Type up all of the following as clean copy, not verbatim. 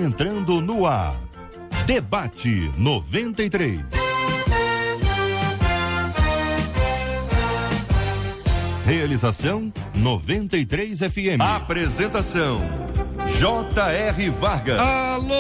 entrando no ar. Debate 93. Realização 93 FM. Apresentação J.R. Vargas. Alô,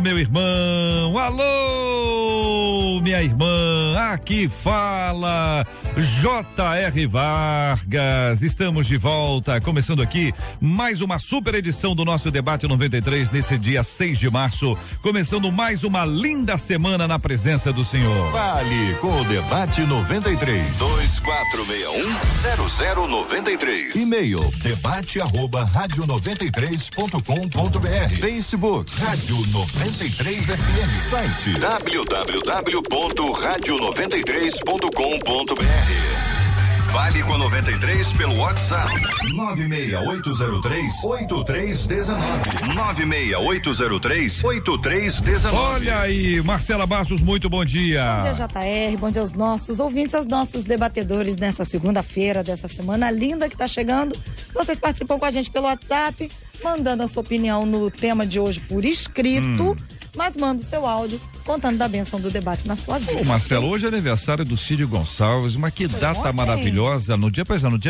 meu irmão, alô, minha irmã, aqui fala J.R. Vargas. Estamos de volta, começando aqui mais uma super edição do nosso Debate 93 nesse dia 6 de março, começando mais uma linda semana na presença do Senhor. Fale com o Debate 93 2461-0093. E-mail debate@radio93.com.br. Facebook Rádio 93 FM. Site www.radio93.com.br. Fale com a 93 pelo WhatsApp 96803-8319. 96803-8319. Olha aí, Marcela Bastos, muito bom dia. Bom dia, JR, bom dia aos nossos ouvintes, aos nossos debatedores nessa segunda-feira, dessa semana linda que está chegando. Vocês participam com a gente pelo WhatsApp, mandando a sua opinião no tema de hoje por escrito, mas manda o seu áudio contando da bênção do debate na sua vida. Ô, Marcelo, hoje é aniversário do Cid Gonçalves, mas que data maravilhosa, no dia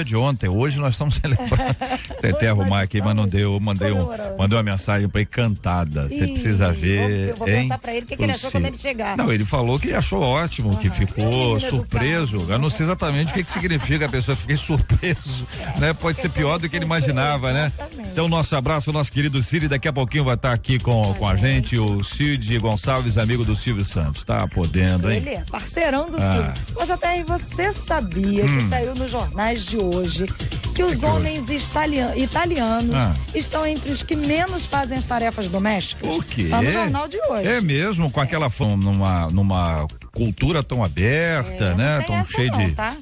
de ontem, hoje nós estamos celebrando. Tentei arrumar aqui, mas não deu, mandei uma mensagem pra ele cantada, você precisa ver. Eu vou perguntar pra ele o que ele achou quando ele chegar. Não, ele falou que achou ótimo, que ficou surpreso, eu não sei exatamente o que significa a pessoa, fiquei surpreso, né? Pode ser pior do que ele imaginava, né? Então, nosso abraço, nosso querido Cid, daqui a pouquinho vai estar aqui com a gente, o Cid Gonçalves, amigo do Silvio Santos, tá podendo, hein? Ele é parceirão do Silvio. Mas até aí você sabia que saiu nos jornais de hoje que os homens italianos estão entre os que menos fazem as tarefas domésticas? O quê? Tá no jornal de hoje. É mesmo, com aquela numa cultura tão aberta, né? Tão cheia de... Tá?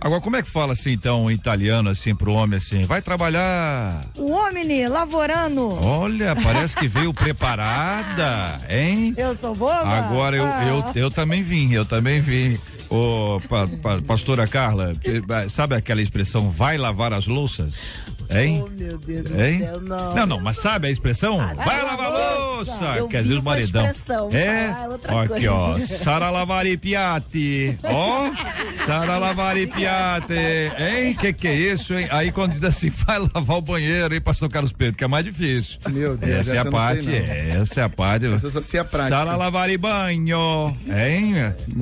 Agora, como é que fala assim, então, em italiano, assim, pro homem, assim, vai trabalhar? O homem lavorando. Olha, parece que veio preparada, hein? Eu sou boba? Agora eu também vim. Ô, pastora Carla, sabe aquela expressão, vai lavar as louças? Hein? Oh, meu Deus do hein? céu, não. Não, mas sabe a expressão? Vai lavar louça! Quer dizer, o maridão. Aqui, ó. Sara lavare piatti. Ó. Sara lavare piatti. Hein? Que é isso, hein? Aí quando diz assim, vai lavar o banheiro, hein, pastor Carlos Pedro, que é mais difícil. Meu Deus, essa é a parte. Essa é a parte. Essa só sei a prática. Sara lavare banho. Hein?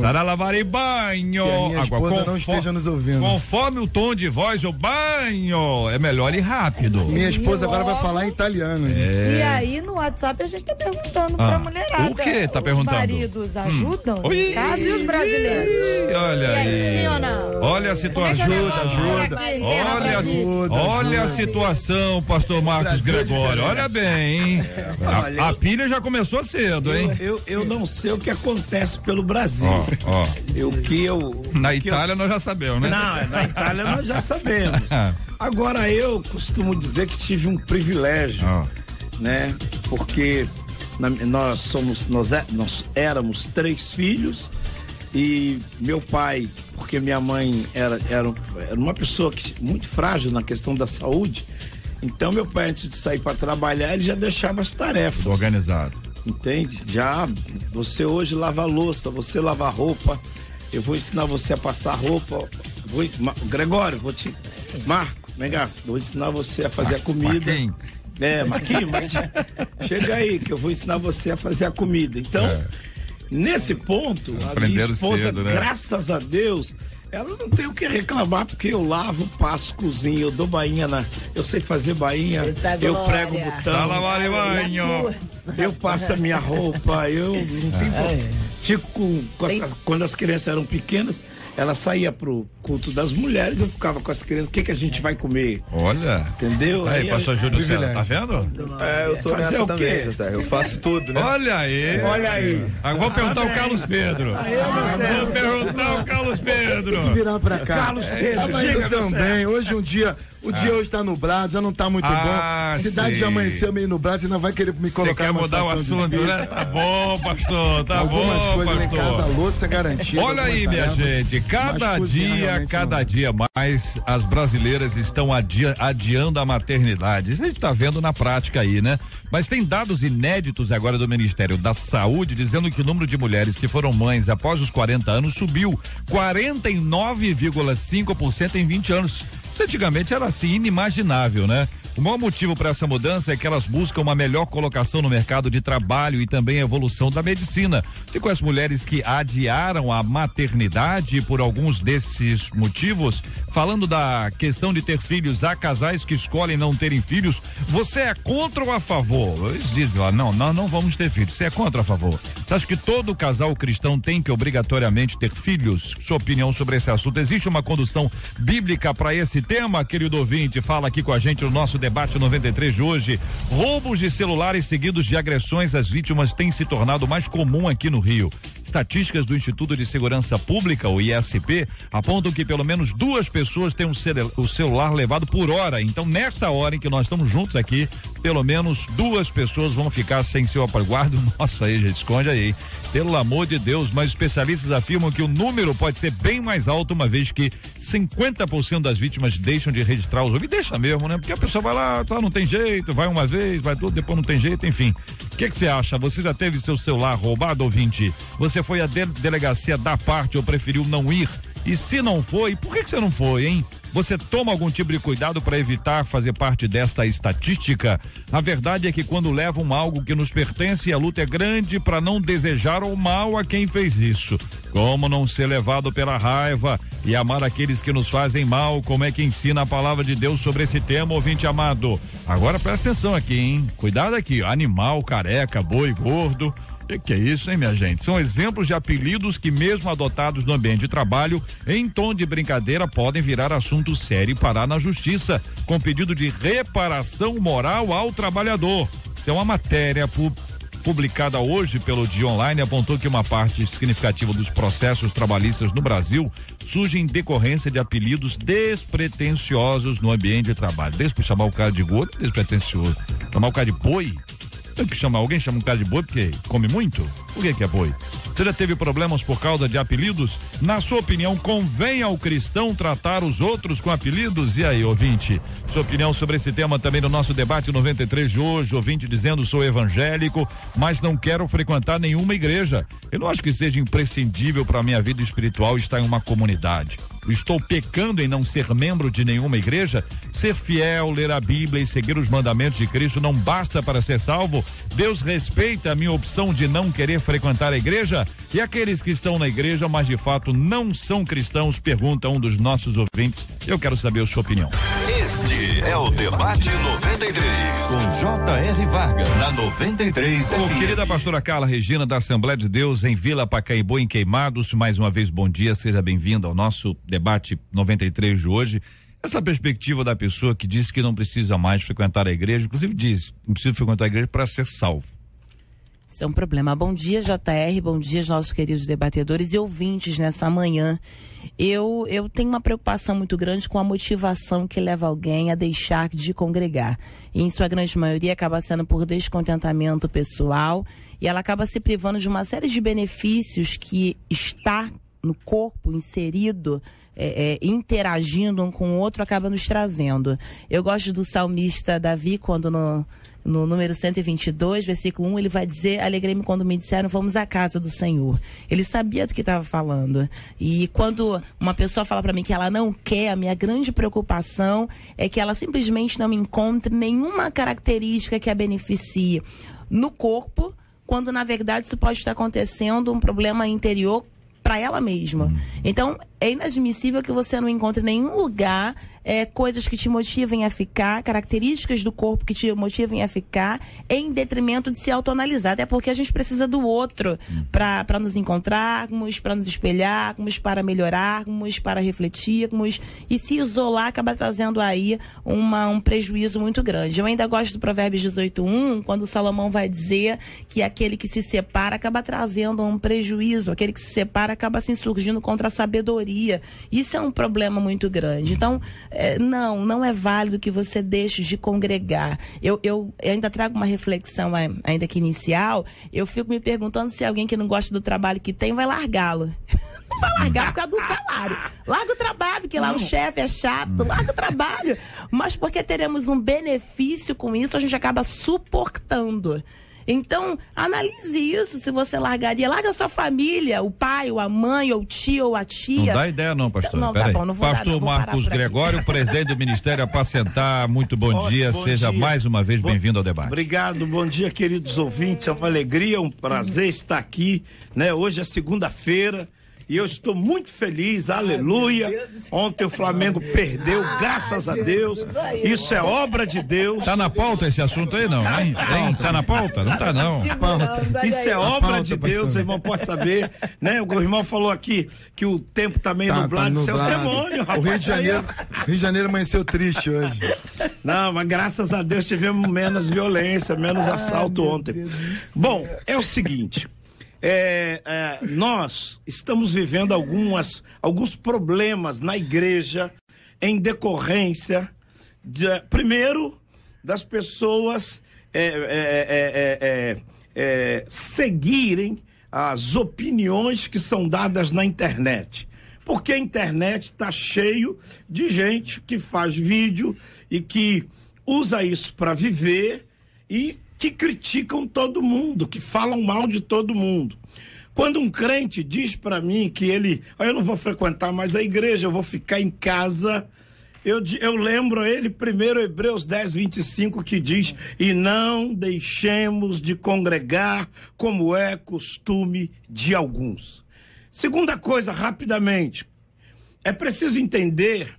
Sara lavare banho. Que a minha esposa não esteja nos ouvindo. Conforme o tom de voz, o banho é melhor ir rápido. Minha esposa agora vai falar em italiano. E aí no WhatsApp a gente tá perguntando pra mulherada. O que tá perguntando? Os maridos ajudam no caso e os brasileiros? Olha aí. Sim ou não? Olha a situação. Olha a situação, pastor Marcos Gregório. Olha bem, hein? A pilha já começou cedo, hein? Eu não sei o que acontece pelo Brasil. Na Itália nós já sabemos, né? Não, na Itália nós já sabemos. Agora eu costumo dizer que tive um privilégio, né? Porque nós éramos 3 filhos e meu pai, porque minha mãe era uma pessoa muito frágil na questão da saúde, então meu pai, antes de sair para trabalhar, ele já deixava as tarefas. Organizado. Entende? Já, você hoje lava a louça, você lava a roupa, eu vou ensinar você a passar roupa, Gregório, Marco, vem cá, vou ensinar você a fazer a comida. Marquinhos, chega aí que eu vou ensinar você a fazer a comida. Então, nesse ponto, a minha esposa, cedo, né? Graças a Deus, ela não tem o que reclamar, porque eu lavo, passo, cozinho, eu dou bainha eu sei fazer bainha, eu prego o botão, eu passo a minha roupa, eu não tenho fico quando as crianças eram pequenas, ela saía pro culto das mulheres, eu ficava com as crianças, o que a gente vai comer? Olha. Entendeu? Aí, pastor Júlio César, tá vendo? Eu tô nessa também, eu faço tudo, né? Olha aí. Vou perguntar o Carlos Pedro. Vou perguntar o Carlos Pedro. Tem que virar pra cá. Carlos Pedro, diga também. Hoje o dia hoje tá nublado, já não tá muito bom. Cidade já amanheceu meio nublado, você não vai querer me colocar numa situação difícil. Você quer mudar o assunto, né? Tá bom, pastor, tá Algumas bom, coisas pastor. Em casa, louça garantida. Olha aí, minha gente, cada dia cada dia mais as brasileiras estão adiando a maternidade. Isso a gente está vendo na prática aí, né? Mas tem dados inéditos agora do Ministério da Saúde dizendo que o número de mulheres que foram mães após os 40 anos subiu 49,5% em 20 anos. Isso antigamente era assim, inimaginável, né? O maior motivo para essa mudança é que elas buscam uma melhor colocação no mercado de trabalho e também a evolução da medicina. Você conhece mulheres que adiaram a maternidade por alguns desses motivos? Falando da questão de ter filhos, há casais que escolhem não terem filhos. Você é contra ou a favor? Eles dizem lá, não vamos ter filhos. Você é contra ou a favor? Você acha que todo casal cristão tem que obrigatoriamente ter filhos? Sua opinião sobre esse assunto? Existe uma condução bíblica para esse tema, querido ouvinte? Fala aqui com a gente no nosso debate 93 de hoje. Roubos de celulares seguidos de agressões às vítimas têm se tornado mais comum aqui no Rio. Estatísticas do Instituto de Segurança Pública, o ISP, apontam que pelo menos 2 pessoas têm o celular levado por hora. Então, nesta hora em que nós estamos juntos aqui, pelo menos 2 pessoas vão ficar sem seu aparelho. Nossa, aí, gente, esconde aí. Pelo amor de Deus, mas especialistas afirmam que o número pode ser bem mais alto, uma vez que 50% das vítimas deixam de registrar os ouvidos. Deixa mesmo, né? Porque a pessoa vai lá, não tem jeito, vai uma vez, vai tudo, depois não tem jeito, enfim. O que você acha? Você já teve seu celular roubado, ouvinte? Você foi à delegacia dar parte ou preferiu não ir? E se não foi, por que você não foi, hein? Você toma algum tipo de cuidado para evitar fazer parte desta estatística? A verdade é que quando levam algo que nos pertence, a luta é grande para não desejar o mal a quem fez isso. Como não ser levado pela raiva e amar aqueles que nos fazem mal? Como é que ensina a palavra de Deus sobre esse tema, ouvinte amado? Agora presta atenção aqui, hein? Cuidado aqui, animal, careca, boi, gordo. Que é isso, hein, minha gente? São exemplos de apelidos que, mesmo adotados no ambiente de trabalho, em tom de brincadeira, podem virar assunto sério e parar na justiça, com pedido de reparação moral ao trabalhador. Tem uma matéria publicada hoje pelo Dia Online, apontou que uma parte significativa dos processos trabalhistas no Brasil surge em decorrência de apelidos despretensiosos no ambiente de trabalho. Desde chamar o cara de gordo, despretensioso. Chamar o cara de boi? Tem que chamar, alguém chama um cara de boi porque come muito? Por que é boi? Você já teve problemas por causa de apelidos? Na sua opinião, convém ao cristão tratar os outros com apelidos? E aí, ouvinte? Sua opinião sobre esse tema também no nosso debate 93 de hoje. Ouvinte dizendo, sou evangélico, mas não quero frequentar nenhuma igreja. Eu não acho que seja imprescindível para a minha vida espiritual estar em uma comunidade. Estou pecando em não ser membro de nenhuma igreja? Ser fiel, ler a Bíblia e seguir os mandamentos de Cristo não basta para ser salvo? Deus respeita a minha opção de não querer frequentar a igreja? E aqueles que estão na igreja, mas de fato não são cristãos? Pergunta um dos nossos ouvintes. Eu quero saber a sua opinião. Este é o Debate 93, com J.R. Vargas, na 93 FM. Querida pastora Carla Regina, da Assembleia de Deus, em Vila Pacaembu, em Queimados, mais uma vez, bom dia, seja bem-vindo ao nosso Debate 93 de hoje. Essa perspectiva da pessoa que diz que não precisa mais frequentar a igreja, inclusive diz, não precisa frequentar a igreja para ser salvo. Isso é um problema. Bom dia, JR, bom dia, nossos queridos debatedores e ouvintes nessa manhã. Eu tenho uma preocupação muito grande com a motivação que leva alguém a deixar de congregar. E, em sua grande maioria, acaba sendo por descontentamento pessoal e ela acaba se privando de uma série de benefícios que estar no corpo, inserido, interagindo um com o outro, acaba nos trazendo. Eu gosto do salmista Davi, quando no número 122, versículo 1, ele vai dizer, alegrei-me quando me disseram, vamos à casa do Senhor. Ele sabia do que estava falando. E quando uma pessoa fala para mim que ela não quer, a minha grande preocupação é que ela simplesmente não encontre nenhuma característica que a beneficie no corpo, quando na verdade isso pode estar acontecendo um problema interior para ela mesma. Então, é inadmissível que você não encontre em nenhum lugar coisas que te motivem a ficar, características do corpo que te motivem a ficar, em detrimento de se autoanalisar. Até porque a gente precisa do outro para nos encontrarmos, para nos espelharmos, para melhorarmos, para refletirmos. E se isolar acaba trazendo aí um prejuízo muito grande. Eu ainda gosto do Provérbios 18:1, quando Salomão vai dizer que aquele que se separa acaba trazendo um prejuízo, aquele que se separa acaba se insurgindo contra a sabedoria. Isso é um problema muito grande. Então, não é válido que você deixe de congregar. Eu ainda trago uma reflexão, ainda que inicial, eu fico me perguntando se alguém que não gosta do trabalho que tem vai largá-lo. Não vai largar por causa do salário. Larga o trabalho, porque lá o chefe é chato, larga o trabalho. Mas porque teremos um benefício com isso, a gente acaba suportando. Então, analise isso, se você largaria. Larga a sua família, o pai, ou a mãe, ou o tio, ou a tia. Não dá ideia não, pastor. Não, tá bom, não vou Pastor dar, não, vou Marcos Gregório, presidente do Ministério Apacentar, muito bom dia. Seja mais uma vez bem-vindo ao debate. Obrigado, bom dia, queridos ouvintes. É uma alegria, um prazer estar aqui, né? Hoje é segunda-feira. E eu estou muito feliz, aleluia. Ontem o Flamengo perdeu, graças a Deus. Isso é obra de Deus. Tá na pauta esse assunto aí, não? Hein? Tá na pauta? Não tá, não. Isso é obra de Deus, o irmão pode saber, né? O irmão falou aqui que o tempo tá meio nublado, seus demônios, rapaz. O Rio de Janeiro amanheceu triste hoje. Não, mas graças a Deus tivemos menos violência, menos assalto ontem. Bom, é o seguinte... nós estamos vivendo alguns problemas na igreja em decorrência primeiro das pessoas seguirem as opiniões que são dadas na internet, porque a internet está cheio de gente que faz vídeo e que usa isso para viver e que criticam todo mundo, que falam mal de todo mundo. Quando um crente diz para mim que eu não vou frequentar mais a igreja, eu vou ficar em casa, eu lembro a ele primeiro Hebreus 10:25, que diz: e não deixemos de congregar como é costume de alguns. Segunda coisa, rapidamente, é preciso entender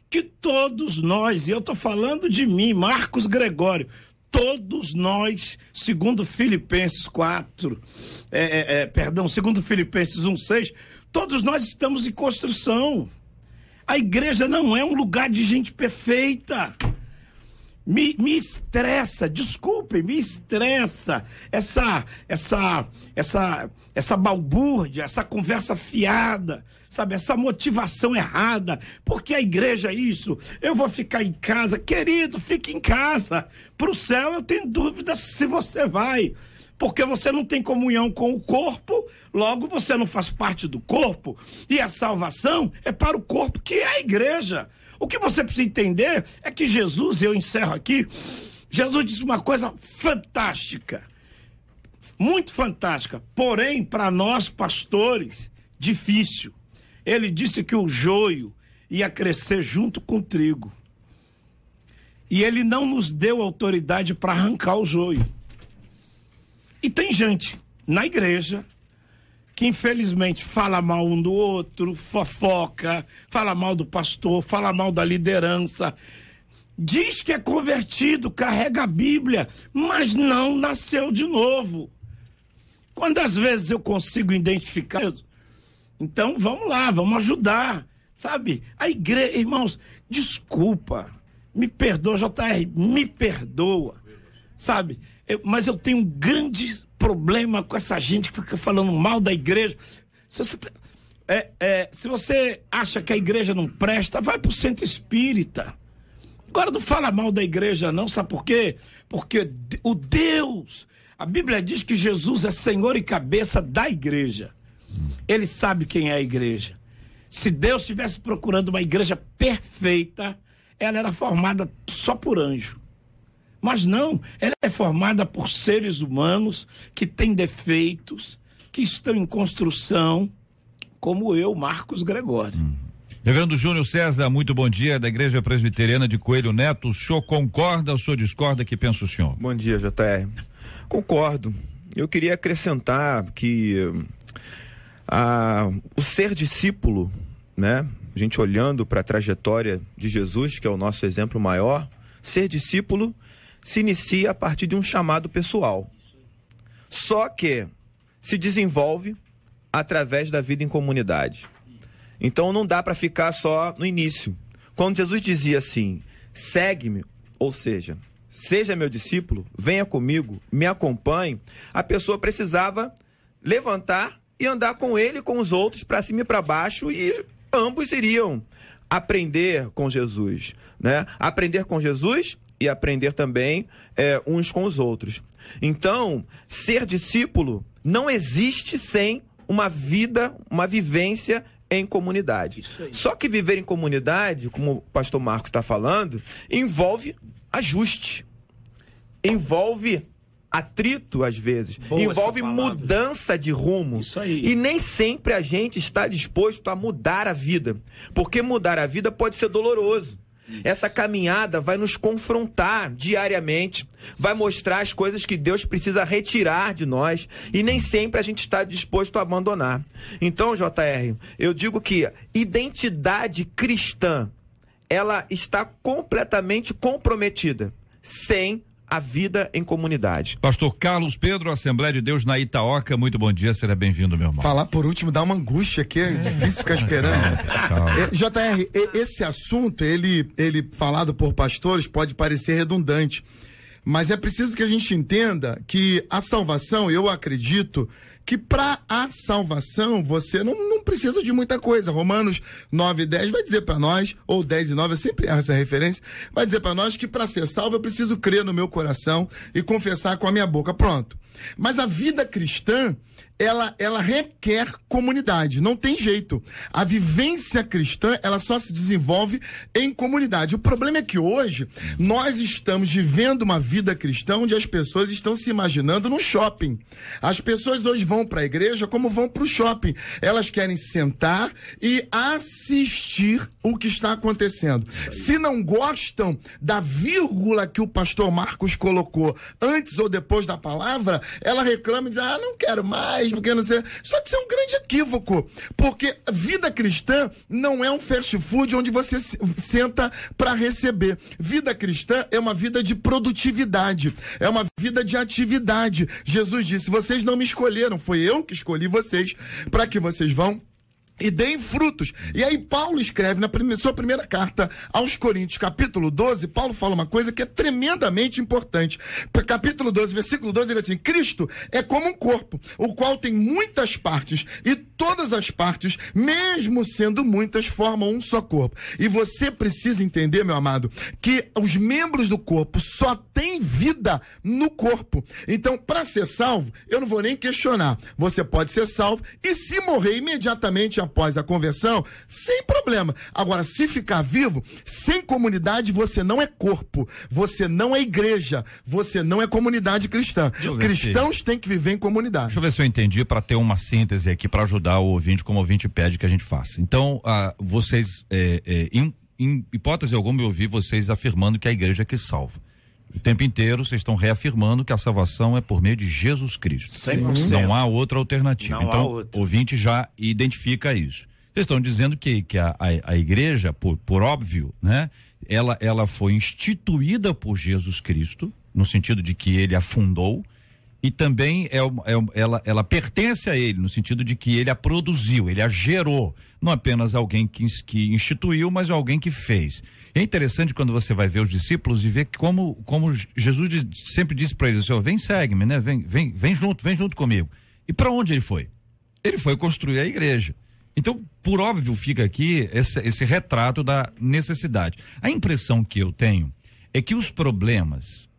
que todos nós, e eu estou falando de mim, Marcos Gregório, todos nós, segundo Filipenses 1:6, todos nós estamos em construção. A igreja não é um lugar de gente perfeita. Me estressa, desculpem, me estressa essa balbúrdia, essa conversa fiada, sabe, essa motivação errada, porque a igreja é isso, eu vou ficar em casa. Querido, fique em casa. Para o céu eu tenho dúvidas se você vai, porque você não tem comunhão com o corpo, logo você não faz parte do corpo, e a salvação é para o corpo, que é a igreja. O que você precisa entender é que Jesus, eu encerro aqui, Jesus disse uma coisa fantástica, muito fantástica, porém para nós pastores, difícil. Ele disse que o joio ia crescer junto com o trigo. E ele não nos deu autoridade para arrancar o joio. E tem gente na igreja que infelizmente fala mal um do outro, fofoca, fala mal do pastor, fala mal da liderança, diz que é convertido, carrega a Bíblia, mas não nasceu de novo. Quantas vezes eu consigo identificar isso? Então vamos lá, vamos ajudar, sabe? A igreja, irmãos, desculpa, me perdoa, JR, me perdoa, sabe? Mas eu tenho um grande problema com essa gente que fica falando mal da igreja. Se você acha que a igreja não presta, vai pro centro espírita. Agora não fala mal da igreja não, sabe por quê? Porque o Deus, a Bíblia diz que Jesus é Senhor e cabeça da igreja. Ele sabe quem é a igreja. Se Deus estivesse procurando uma igreja perfeita, ela era formada só por anjo. Mas não, ela é formada por seres humanos que têm defeitos, que estão em construção, como eu, Marcos Gregório. Reverendo Júnior César, muito bom dia, da Igreja Presbiteriana de Coelho Neto. O senhor concorda ou o senhor discorda? Que pensa o senhor? Bom dia, JR. Concordo. Eu queria acrescentar que o ser discípulo, né? A gente olhando para a trajetória de Jesus, que é o nosso exemplo maior, ser discípulo se inicia a partir de um chamado pessoal. Só que se desenvolve através da vida em comunidade. Então não dá para ficar só no início. Quando Jesus dizia assim, segue-me, ou seja, seja meu discípulo, venha comigo, me acompanhe, a pessoa precisava levantar e andar com ele e com os outros para cima e para baixo, e ambos iriam aprender com Jesus, né? Aprender com Jesus e aprender também uns com os outros. Então, ser discípulo não existe sem uma vivência em comunidade. Só que viver em comunidade, como o pastor Marcos está falando, envolve ajuste, envolve atrito às vezes, envolve mudança de rumo. Isso aí. E nem sempre a gente está disposto a mudar a vida, porque mudar a vida pode ser doloroso. Essa caminhada vai nos confrontar diariamente, vai mostrar as coisas que Deus precisa retirar de nós, e nem sempre a gente está disposto a abandonar. Então, JR, eu digo que identidade cristã, ela está completamente comprometida sem a vida em comunidade. Pastor Carlos Pedro, Assembleia de Deus na Itaoca, muito bom dia, seja bem-vindo, meu irmão. Falar por último dá uma angústia aqui, é difícil ficar esperando. JR, esse assunto, ele falado por pastores, pode parecer redundante, mas é preciso que a gente entenda que a salvação, eu acredito que para a salvação você não precisa de muita coisa. Romanos 9:10 vai dizer para nós, ou 10:9, eu sempre erro essa referência, vai dizer para nós que para ser salvo eu preciso crer no meu coração e confessar com a minha boca. Pronto. Mas a vida cristã, ela requer comunidade, não tem jeito. A vivência cristã, ela só se desenvolve em comunidade. O problema é que hoje nós estamos vivendo uma vida cristã onde as pessoas estão se imaginando no shopping. As pessoas hoje vão para a igreja como vão para o shopping. Elas querem sentar e assistir o que está acontecendo. Se não gostam da vírgula que o pastor Marcos colocou antes ou depois da palavra, ela reclama e diz, não quero mais, porque não sei. Só que isso é um grande equívoco, porque vida cristã não é um fast food onde você senta para receber. Vida cristã é uma vida de produtividade, é uma vida de atividade. Jesus disse, vocês não me escolheram, foi eu que escolhi vocês, para que vocês vão e deem frutos. E aí Paulo escreve na sua primeira carta aos Coríntios, capítulo 12, Paulo fala uma coisa que é tremendamente importante. Capítulo 12, versículo 12, ele diz assim, Cristo é como um corpo, o qual tem muitas partes, e todas as partes, mesmo sendo muitas, formam um só corpo. E você precisa entender, meu amado, que os membros do corpo só têm vida no corpo. Então, para ser salvo, eu não vou nem questionar. Você pode ser salvo e se morrer imediatamente após a conversão, sem problema. Agora, se ficar vivo, sem comunidade, você não é corpo, você não é igreja, você não é comunidade cristã. Cristãos têm que viver em comunidade. Deixa eu ver se eu entendi, para ter uma síntese aqui, para ajudar o ouvinte, como o ouvinte pede que a gente faça. Então, vocês, em hipótese alguma, eu ouvi vocês afirmando que a igreja é que salva. O tempo inteiro vocês estão reafirmando que a salvação é por meio de Jesus Cristo. 100%. Não há outra alternativa. Não então, há outra. O ouvinte já identifica isso. Vocês estão dizendo que a igreja, por óbvio, né? Ela foi instituída por Jesus Cristo, no sentido de que ele a fundou, e também ela pertence a ele, no sentido de que ele a produziu, ele a gerou. Não apenas alguém que instituiu, mas alguém que fez. É interessante quando você vai ver os discípulos e ver como Jesus sempre disse para eles, vem, segue-me, né? Vem junto comigo. E para onde ele foi? Ele foi construir a igreja. Então, por óbvio, fica aqui esse retrato da necessidade. A impressão que eu tenho é que os problemas,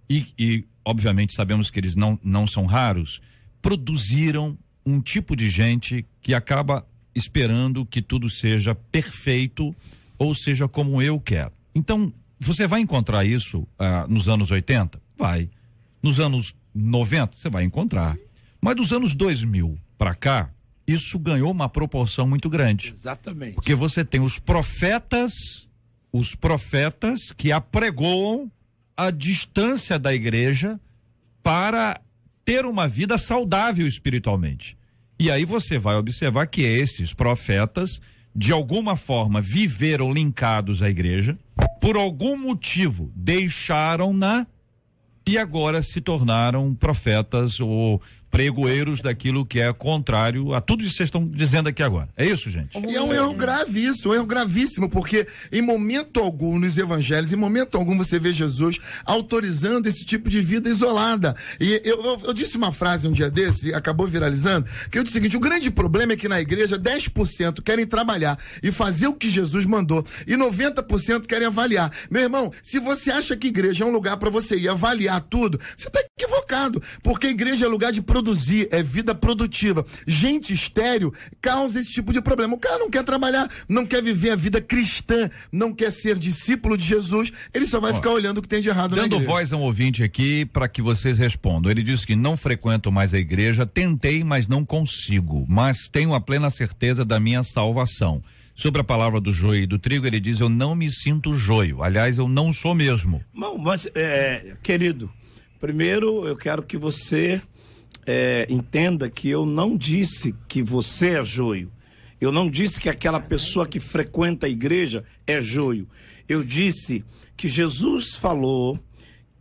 e obviamente sabemos que eles não são raros, produziram um tipo de gente que acaba esperando que tudo seja perfeito, ou seja, como eu quero. Então, você vai encontrar isso nos anos 80? Vai. Nos anos 90? Você vai encontrar. Mas dos anos 2000 para cá, isso ganhou uma proporção muito grande. Exatamente. Porque você tem os profetas que apregoam a distância da igreja para ter uma vida saudável espiritualmente. E aí você vai observar que esses profetas, de alguma forma, viveram linkados à igreja, por algum motivo deixaram-na e agora se tornaram profetas ou pregoeiros daquilo que é contrário a tudo isso que vocês estão dizendo aqui agora. É isso, gente? E é um erro grave isso, um erro gravíssimo, porque em momento algum nos evangelhos, em momento algum você vê Jesus autorizando esse tipo de vida isolada. E eu disse uma frase um dia desse, acabou viralizando, que eu disse o seguinte: o grande problema é que na igreja 10% querem trabalhar e fazer o que Jesus mandou e 90% querem avaliar. Meu irmão, se você acha que igreja é um lugar para você ir avaliar tudo, você está equivocado, porque a igreja é lugar de produzir, é vida produtiva. Gente estéril causa esse tipo de problema. O cara não quer trabalhar, não quer viver a vida cristã, não quer ser discípulo de Jesus, ele só vai ficar olhando o que tem de errado na igreja. Dando voz a um ouvinte aqui para que vocês respondam. Ele disse que não frequento mais a igreja, tentei, mas não consigo, mas tenho a plena certeza da minha salvação. Sobre a palavra do joio e do trigo, ele diz: eu não me sinto joio. Aliás, eu não sou mesmo. Não, mas, querido, primeiro eu quero que você entenda que eu não disse que você é joio. Eu não disse que aquela pessoa que frequenta a igreja é joio. Eu disse que Jesus falou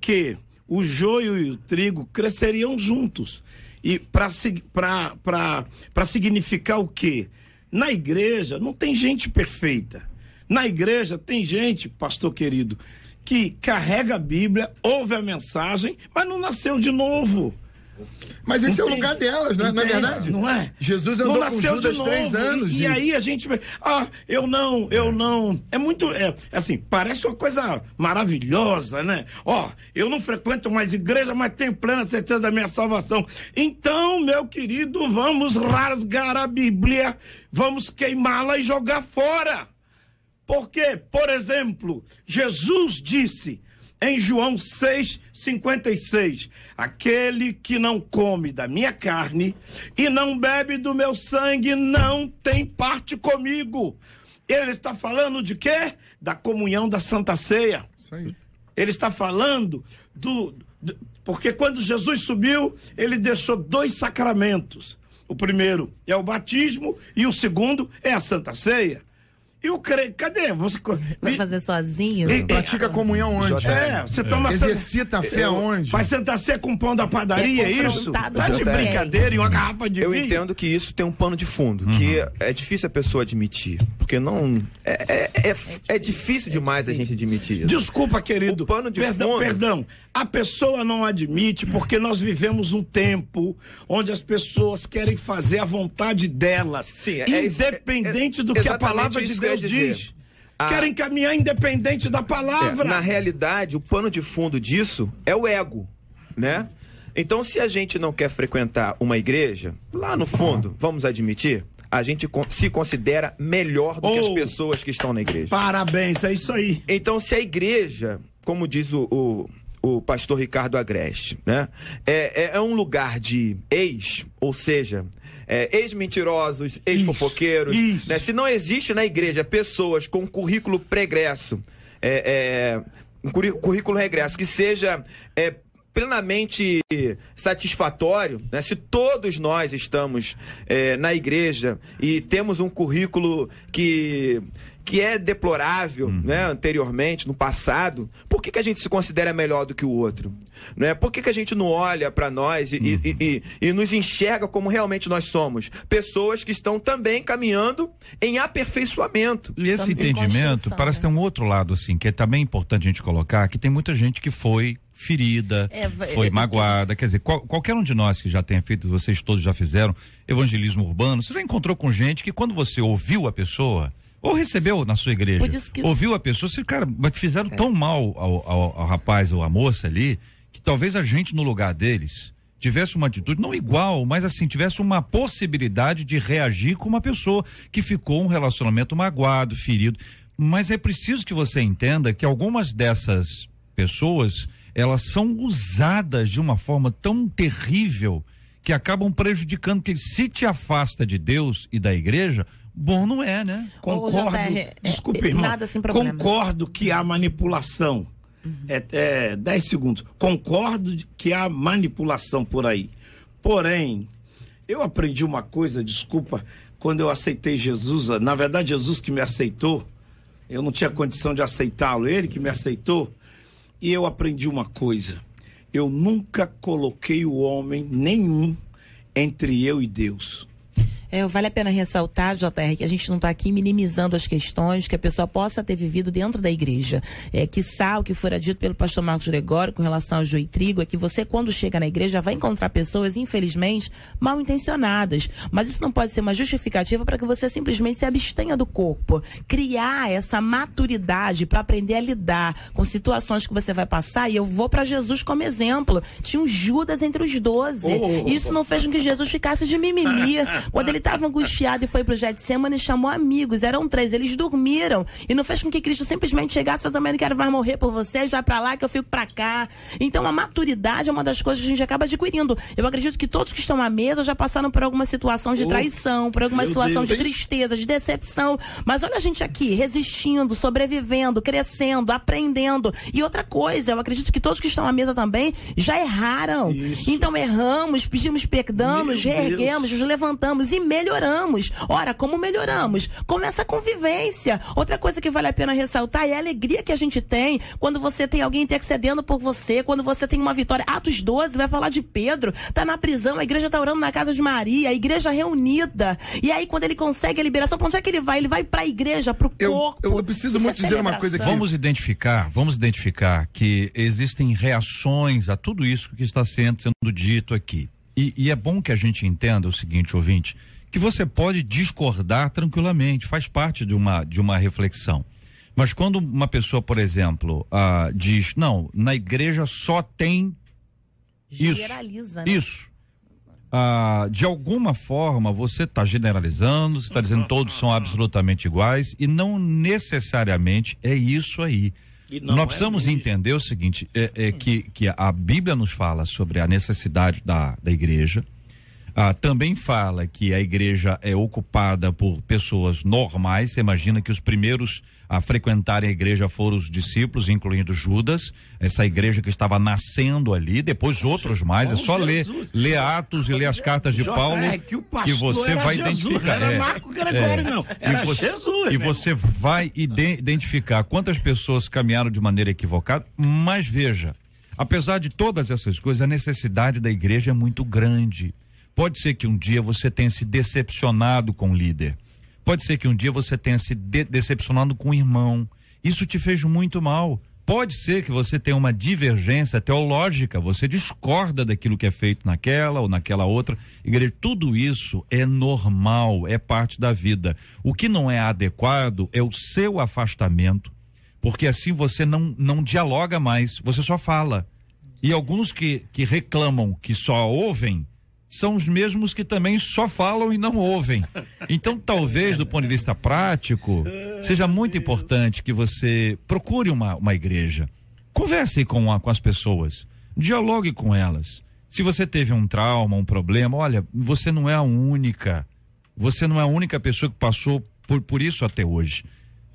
que o joio e o trigo cresceriam juntos. E para significar o quê? Na igreja não tem gente perfeita. Na igreja tem gente, pastor querido, que carrega a Bíblia, ouve a mensagem, mas não nasceu de novo. Mas esse é o lugar delas, não é verdade? Não é? Jesus andou com Judas 3 anos. E aí a gente vê, eu não. É muito, assim, parece uma coisa maravilhosa, né? Eu não frequento mais igreja, mas tenho plena certeza da minha salvação. Então, meu querido, vamos rasgar a Bíblia, vamos queimá-la e jogar fora. Porque, por exemplo, Jesus disse em João 6,56, aquele que não come da minha carne e não bebe do meu sangue não tem parte comigo. Ele está falando de quê? Da comunhão da Santa Ceia. Isso aí. Ele está falando porque quando Jesus subiu, ele deixou 2 sacramentos. O primeiro é o batismo e o segundo é a Santa Ceia. E o crente, cadê? Você vai fazer sozinho? Pratica comunhão onde? Você toma exercita a fé onde? Vai sentar ceia com pão da padaria, é isso? Tá de brincadeira e uma garrafa de vinho? Eu entendo que isso tem um pano de fundo, que é difícil a pessoa admitir, porque não é difícil demais a gente admitir isso. Desculpa, querido. O pano de fundo. Perdão. A pessoa não admite porque nós vivemos um tempo onde as pessoas querem fazer a vontade delas, sim, independente do que a palavra de Deus diz. Querem caminhar independente da palavra. Na realidade, o pano de fundo disso é o ego, né? Então, se a gente não quer frequentar uma igreja, lá no fundo, vamos admitir, a gente se considera melhor do que as pessoas que estão na igreja. Parabéns, é isso aí. Então, se a igreja, como diz o pastor Ricardo Agreste, né? É um lugar de ou seja, ex-mentirosos, ex-fofoqueiros, né? Se não existe na igreja pessoas com currículo pregresso, um currículo regresso que seja plenamente satisfatório, né? Se todos nós estamos na igreja e temos um currículo que é deplorável, né, anteriormente, no passado, por que a gente se considera melhor do que o outro? Né? Por que a gente não olha para nós e nos enxerga como realmente nós somos? Pessoas que estão também caminhando em aperfeiçoamento. E esse entendimento parece ter um outro lado, assim, que é também importante a gente colocar, que tem muita gente que foi ferida, foi magoada, quer dizer, qualquer um de nós que já tenha feito, vocês todos já fizeram evangelismo urbano, você já encontrou com gente que quando você ouviu a pessoa, ou recebeu na sua igreja, ouviu a pessoa, mas fizeram tão mal ao rapaz ou à moça ali, que talvez a gente no lugar deles tivesse uma atitude, não igual, mas assim, tivesse uma possibilidade de reagir com uma pessoa que ficou um relacionamento magoado, ferido. Mas é preciso que você entenda que algumas dessas pessoas, elas são usadas de uma forma tão terrível que acabam prejudicando, que se te afasta de Deus e da igreja, bom não é, né? Concordo, desculpe, irmão, nada sem problema. Concordo que há manipulação. 10 segundos. Concordo que há manipulação por aí. Porém, eu aprendi uma coisa, desculpa, quando eu aceitei Jesus, na verdade Jesus que me aceitou, eu não tinha condição de aceitá-lo, ele que me aceitou, e eu aprendi uma coisa: eu nunca coloquei o homem nenhum entre eu e Deus. Vale a pena ressaltar, JR, que a gente não está aqui minimizando as questões que a pessoa possa ter vivido dentro da igreja. Quiçá o que fora dito pelo pastor Marcos Gregório com relação ao joio e trigo é que você, quando chega na igreja, vai encontrar pessoas, infelizmente, mal intencionadas. Mas isso não pode ser uma justificativa para que você simplesmente se abstenha do corpo. Criar essa maturidade para aprender a lidar com situações que você vai passar, e eu vou para Jesus como exemplo. Tinha um Judas entre os 12. Isso não fez com que Jesus ficasse de mimimi. Quando ele estava angustiado e foi pro Getsemane, chamou amigos, eram 3, eles dormiram, e não fez com que Cristo simplesmente chegasse e falasse: eu não quero mais morrer por vocês, vai pra lá que eu fico pra cá. Então a maturidade é uma das coisas que a gente acaba adquirindo. Eu acredito que todos que estão à mesa já passaram por alguma situação de traição, por alguma situação de tristeza, de decepção, mas olha a gente aqui, resistindo, sobrevivendo, crescendo, aprendendo. E outra coisa, eu acredito que todos que estão à mesa também já erraram. Isso. Então erramos, pedimos perdão, nos reerguemos, nos levantamos e melhoramos. Ora, como melhoramos? Com essa convivência. Outra coisa que vale a pena ressaltar é a alegria que a gente tem quando você tem alguém intercedendo por você, quando você tem uma vitória. Atos 12 vai falar de Pedro, tá na prisão, a igreja tá orando na casa de Maria, a igreja reunida. E aí, quando ele consegue a liberação, pra onde é que ele vai? Ele vai pra igreja, pro corpo. Eu preciso muito dizer uma coisa aqui. Vamos identificar que existem reações a tudo isso que está sendo dito aqui. E é bom que a gente entenda o seguinte, ouvinte, que você pode discordar tranquilamente, faz parte de uma reflexão. Mas quando uma pessoa, por exemplo, diz, não, na igreja só tem generaliza, né? Isso. De alguma forma você está generalizando, você está dizendo todos são absolutamente iguais, e não necessariamente é isso aí. Nós precisamos entender o seguinte, que a Bíblia nos fala sobre a necessidade da igreja. Também fala que a igreja é ocupada por pessoas normais. Você imagina que os primeiros a frequentarem a igreja foram os discípulos, incluindo Judas, essa igreja que estava nascendo ali, depois outros mais. É só ler Atos e ler as cartas de Paulo que você vai identificar. Não era Marco Gregório, não. Era Jesus. E você vai identificar quantas pessoas caminharam de maneira equivocada, mas veja, apesar de todas essas coisas, a necessidade da igreja é muito grande. Pode ser que um dia você tenha se decepcionado com o líder. Pode ser que um dia você tenha se decepcionado com o irmão. Isso te fez muito mal. Pode ser que você tenha uma divergência teológica. Você discorda daquilo que é feito naquela ou naquela outra igreja. Tudo isso é normal, é parte da vida. O que não é adequado é o seu afastamento, porque assim você não dialoga mais, você só fala. E alguns que reclamam que só ouvem são os mesmos que também só falam e não ouvem. Então, talvez, do ponto de vista prático, seja muito importante que você procure uma igreja. Converse com as pessoas. Dialogue com elas. Se você teve um trauma, um problema, olha, você não é a única. Você não é a única pessoa que passou por isso até hoje.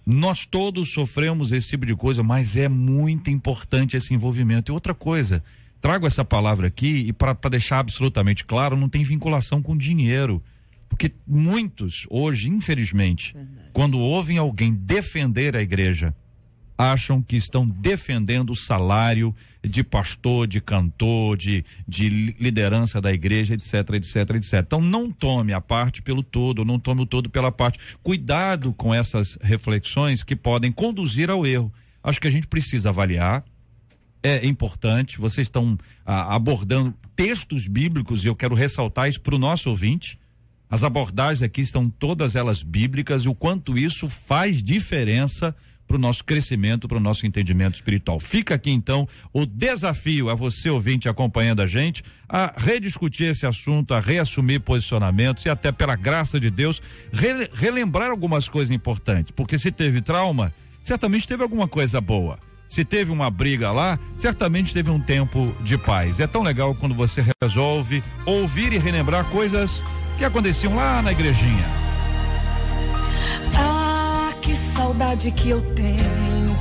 Nós todos sofremos esse tipo de coisa, mas é muito importante esse envolvimento. E outra coisa, trago essa palavra aqui e para deixar absolutamente claro, não tem vinculação com dinheiro, porque muitos hoje, infelizmente, quando ouvem alguém defender a igreja, acham que estão defendendo o salário de pastor, de cantor, de liderança da igreja, etc, etc, etc. Então não tome a parte pelo todo, não tome o todo pela parte. Cuidado com essas reflexões que podem conduzir ao erro. Acho que a gente precisa avaliar. É importante, vocês estão abordando textos bíblicos e eu quero ressaltar isso para o nosso ouvinte. As abordagens aqui estão todas elas bíblicas e o quanto isso faz diferença para o nosso crescimento, para o nosso entendimento espiritual. Fica aqui então o desafio a você, ouvinte, acompanhando a gente, a rediscutir esse assunto, a reassumir posicionamentos e até pela graça de Deus, relembrar algumas coisas importantes, porque se teve trauma, certamente teve alguma coisa boa. Se teve uma briga lá, certamente teve um tempo de paz. É tão legal quando você resolve ouvir e relembrar coisas que aconteciam lá na igrejinha. Ah, que saudade que eu tenho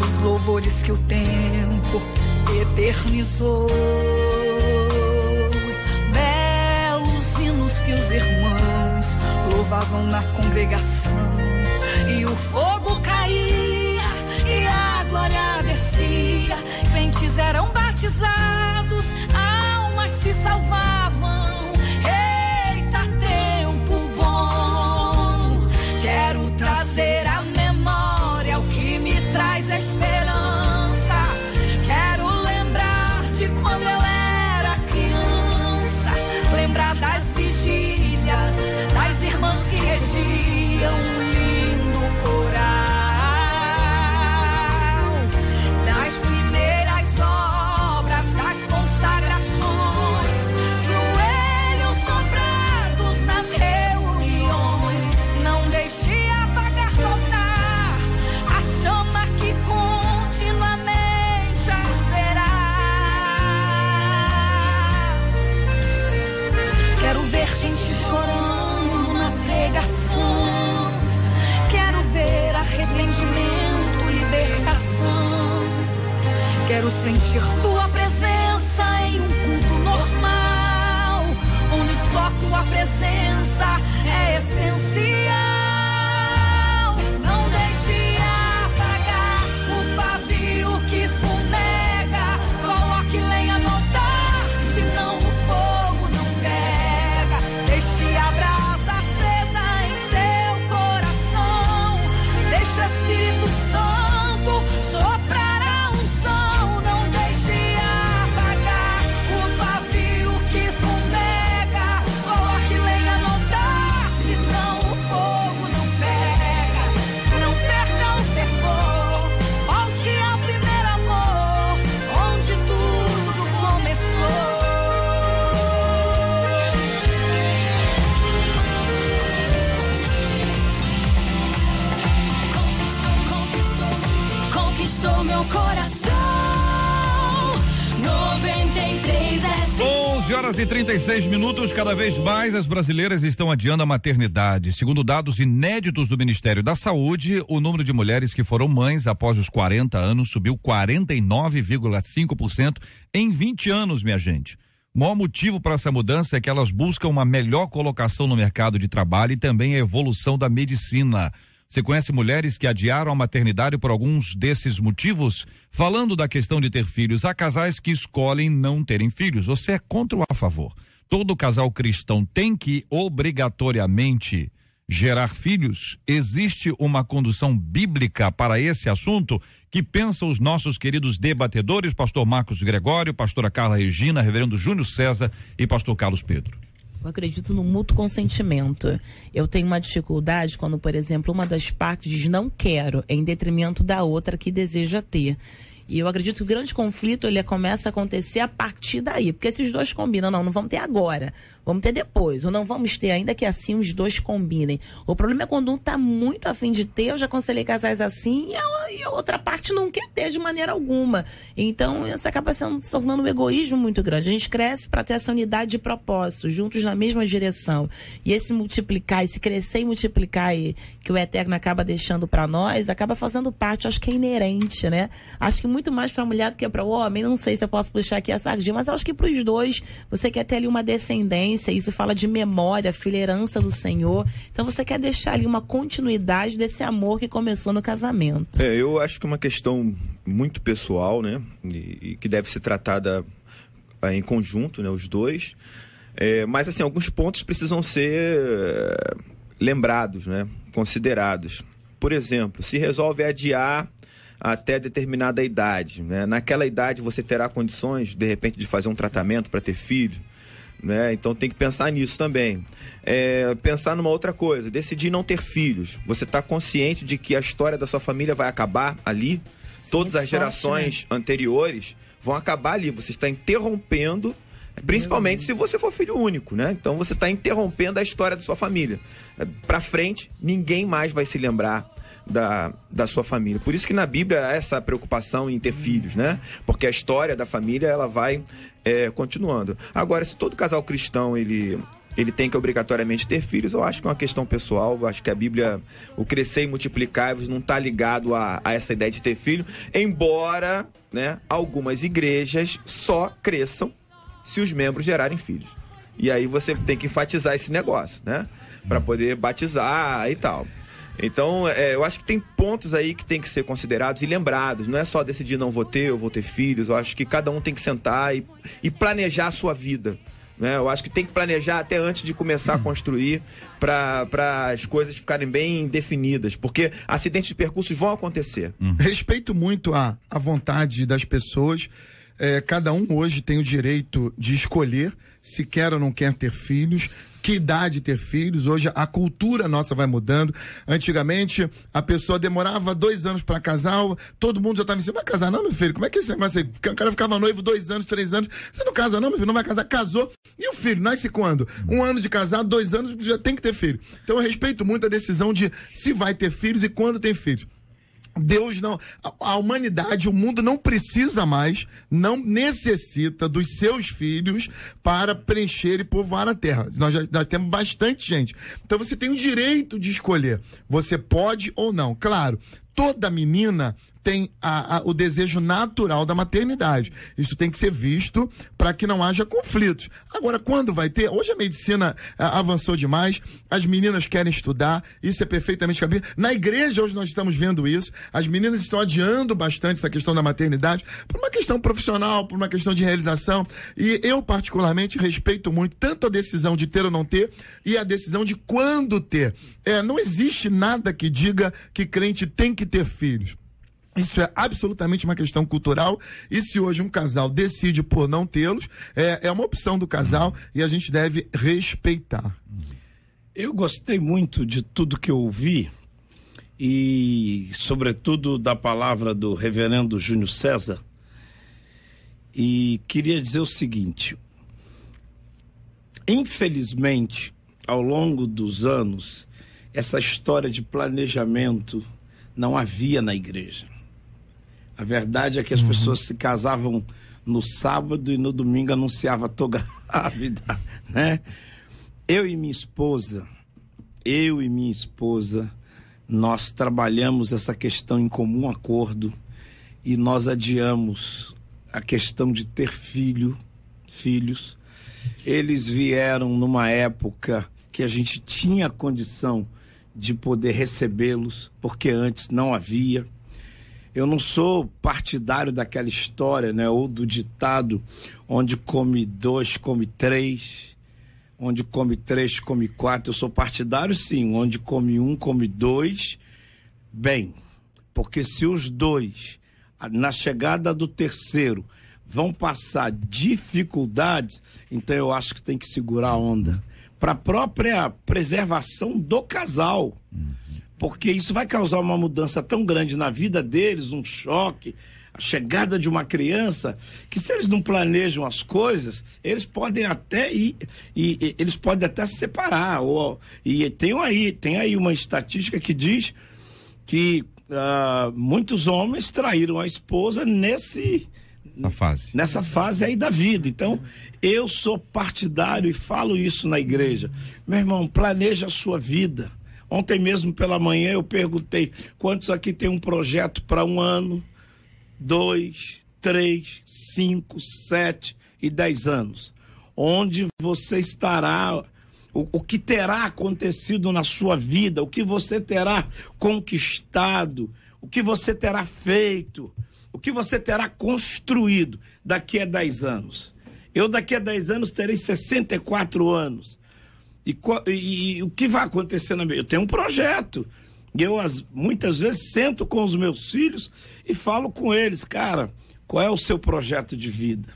dos louvores que o tempo eternizou. Belos hinos que os irmãos louvavam na congregação e o fogo caía e a glória descia, crentes eram batizados, almas se salvavam, Quero sentir tua presença em um culto normal, onde só tua presença é essencial. Não deixe apagar o pavio que fumega, coloque lenha no altar, senão o fogo não pega. Deixe a brasa acesa em seu coração, deixe o Espírito Santo soprar a unção. Não deixe apagar o pavio que fumega, coloque lenha no altar, senão o fogo não pega. Não perca o fervor, volte ao primeiro amor, onde tudo começou. Conquistou meu coração. 93 FM. 11h36. Cada vez mais as brasileiras estão adiando a maternidade. Segundo dados inéditos do Ministério da Saúde, o número de mulheres que foram mães após os 40 anos subiu 49,5% em 20 anos, minha gente. O maior motivo para essa mudança é que elas buscam uma melhor colocação no mercado de trabalho e também a evolução da medicina. Você conhece mulheres que adiaram a maternidade por alguns desses motivos? Falando da questão de ter filhos, há casais que escolhem não terem filhos. Você é contra ou a favor? Todo casal cristão tem que obrigatoriamente gerar filhos? Existe uma condução bíblica para esse assunto? Que pensam os nossos queridos debatedores, pastor Marcos Gregório, pastora Carla Regina, reverendo Júnior César e pastor Carlos Pedro? Eu acredito no mútuo consentimento. Eu tenho uma dificuldade quando, por exemplo, uma das partes diz não quero, em detrimento da outra que deseja ter. E eu acredito que o grande conflito ele começa a acontecer a partir daí, porque esses dois combinam, não vamos ter agora, vamos ter depois, ou não vamos ter, ainda que assim os dois combinem. O problema é quando um tá muito afim de ter, eu já aconselhei casais assim, e a outra parte não quer ter de maneira alguma. Então, isso acaba se tornando um egoísmo muito grande. A gente cresce para ter essa unidade de propósito, juntos na mesma direção. E esse multiplicar, esse crescer e multiplicar aí, que o Eterno acaba deixando para nós, acaba fazendo parte, acho que é inerente, né? Acho que muito mais para a mulher do que para o homem. Não sei se eu posso puxar aqui a sardinha, mas eu acho que para os dois você quer ter ali uma descendência. Isso fala de memória, filha, herança do Senhor. Então você quer deixar ali uma continuidade desse amor que começou no casamento. Eu acho que é uma questão muito pessoal, né? E que deve ser tratada em conjunto, né? Os dois. Mas assim, alguns pontos precisam ser lembrados, né? Considerados. Por exemplo, se resolve adiar até determinada idade, né? Naquela idade você terá condições, de repente, de fazer um tratamento para ter filho, né? Então tem que pensar nisso também. Pensar numa outra coisa, decidir não ter filhos. Você está consciente de que a história da sua família vai acabar ali? Sim, todas as gerações anteriores vão acabar ali. Você está interrompendo, principalmente se você for filho único, né? Então você está interrompendo a história da sua família. Para frente, ninguém mais vai se lembrar da sua família. Por isso que na Bíblia há essa preocupação em ter filhos, né? Porque a história da família, ela vai continuando. Agora, se todo casal cristão, ele tem que obrigatoriamente ter filhos, eu acho que é uma questão pessoal. Eu acho que a Bíblia, o crescer e multiplicar, não está ligado a essa ideia de ter filho, embora, né, algumas igrejas só cresçam se os membros gerarem filhos. E aí você tem que enfatizar esse negócio, né? Para poder batizar e tal. Então, eu acho que tem pontos aí que tem que ser considerados e lembrados. Não é só decidir não vou ter, eu vou ter filhos. Eu acho que cada um tem que sentar e planejar a sua vida, né? Eu acho que tem que planejar até antes de começar a construir, para as coisas ficarem bem definidas, porque acidentes de percursos vão acontecer. Respeito muito a vontade das pessoas. Cada um hoje tem o direito de escolher se quer ou não quer ter filhos, que idade ter filhos. Hoje a cultura nossa vai mudando. Antigamente a pessoa demorava 2 anos para casar, todo mundo já estava dizendo, vai casar não, meu filho? Como é que esse negócio aí? O cara ficava noivo 2 anos, 3 anos, você não casa não, meu filho? Não vai casar? Casou. E o filho? Nasce quando? 1 ano de casado, 2 anos, já tem que ter filho. Então eu respeito muito a decisão de se vai ter filhos e quando tem filhos. Deus não, a humanidade, o mundo não precisa mais, não necessita dos seus filhos para preencher e povoar a terra. Nós temos bastante gente. Então você tem o direito de escolher. Você pode ou não. Claro, toda menina tem o desejo natural da maternidade. Isso tem que ser visto para que não haja conflitos. Agora, quando vai ter? Hoje a medicina avançou demais, as meninas querem estudar, isso é perfeitamente cabível. Na igreja hoje nós estamos vendo isso, as meninas estão adiando bastante essa questão da maternidade, por uma questão profissional, por uma questão de realização, e eu particularmente respeito muito tanto a decisão de ter ou não ter, e a decisão de quando ter. Não existe nada que diga que crente tem que ter filhos. Isso é absolutamente uma questão cultural, e se hoje um casal decide por não tê-los, é uma opção do casal e a gente deve respeitar. Eu gostei muito de tudo que eu ouvi e, sobretudo, da palavra do reverendo Júnior César, e queria dizer o seguinte: infelizmente, ao longo dos anos, essa história de planejamento não havia na igreja. A verdade é que as pessoas se casavam no sábado e no domingo anunciava: tô grávida, né? Eu e minha esposa, nós trabalhamos essa questão em comum acordo e nós adiamos a questão de ter filhos. Eles vieram numa época que a gente tinha condição de poder recebê-los, porque antes não havia. Eu não sou partidário daquela história, né, ou do ditado onde come 2, come 3, onde come 3, come 4. Eu sou partidário, sim, onde come 1, come 2. Bem, porque se os 2, na chegada do terceiro, vão passar dificuldades, então eu acho que tem que segurar a onda para a própria preservação do casal. Porque isso vai causar uma mudança tão grande na vida deles, um choque, a chegada de uma criança, que se eles não planejam as coisas, eles podem até eles podem até se separar. E tem aí uma estatística que diz que muitos homens traíram a esposa nessa fase aí da vida. Então, eu sou partidário e falo isso na igreja. Meu irmão, planeja a sua vida. Ontem mesmo pela manhã eu perguntei: quantos aqui tem um projeto para 1 ano, 2, 3, 5, 7 e 10 anos? Onde você estará, o que terá acontecido na sua vida, o que você terá conquistado, o que você terá feito, o que você terá construído daqui a 10 anos. Eu daqui a 10 anos terei 64 anos. E o que vai acontecer na minha vida? Eu tenho um projeto. E eu muitas vezes sento com os meus filhos e falo com eles: cara, qual é o seu projeto de vida?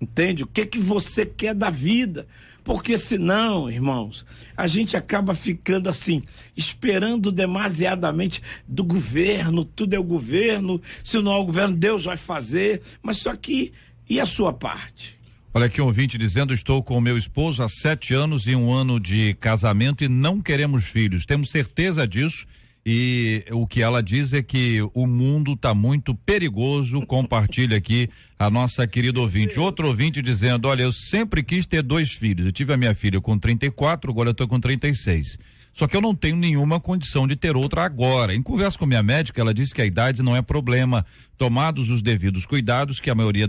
Entende? O que você quer da vida? Porque senão, irmãos, a gente acaba ficando assim, esperando demasiadamente do governo. Tudo é o governo. Se não é o governo, Deus vai fazer. Mas só que, e a sua parte? Olha aqui um ouvinte dizendo: estou com o meu esposo há 7 anos e 1 ano de casamento e não queremos filhos. Temos certeza disso, e o que ela diz é que o mundo está muito perigoso. Compartilha aqui a nossa querida ouvinte. Outro ouvinte dizendo: olha, eu sempre quis ter 2 filhos. Eu tive a minha filha com 34, agora eu estou com 36. Só que eu não tenho nenhuma condição de ter outra agora. Em conversa com minha médica, ela disse que a idade não é problema, tomados os devidos cuidados, que a maioria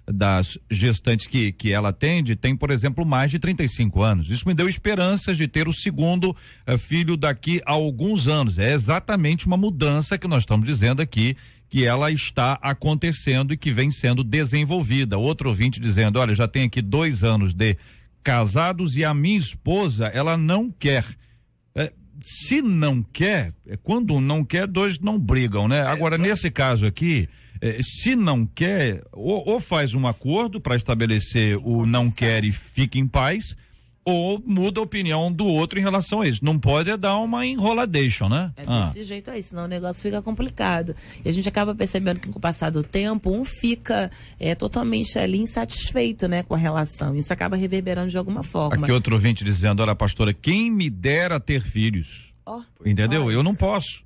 das gestantes que ela atende tem, por exemplo, mais de 35 anos. Isso me deu esperanças de ter o segundo filho daqui a alguns anos. É exatamente uma mudança que nós estamos dizendo aqui, que ela está acontecendo e que vem sendo desenvolvida. Outro ouvinte dizendo: olha, já tem aqui 2 anos de casados e a minha esposa, ela não quer. Se não quer, quando não quer, 2 não brigam, né? Agora, nesse caso aqui, se não quer, ou faz um acordo para estabelecer o não quer e fica em paz, ou muda a opinião do outro em relação a isso. Não pode dar uma enroladation, né? Desse jeito aí, senão o negócio fica complicado. E a gente acaba percebendo que com o passar do tempo, um fica totalmente ali insatisfeito, né, com a relação. Isso acaba reverberando de alguma forma. Aqui outro ouvinte dizendo: olha, pastora, quem me dera ter filhos? Entendeu? Eu não posso.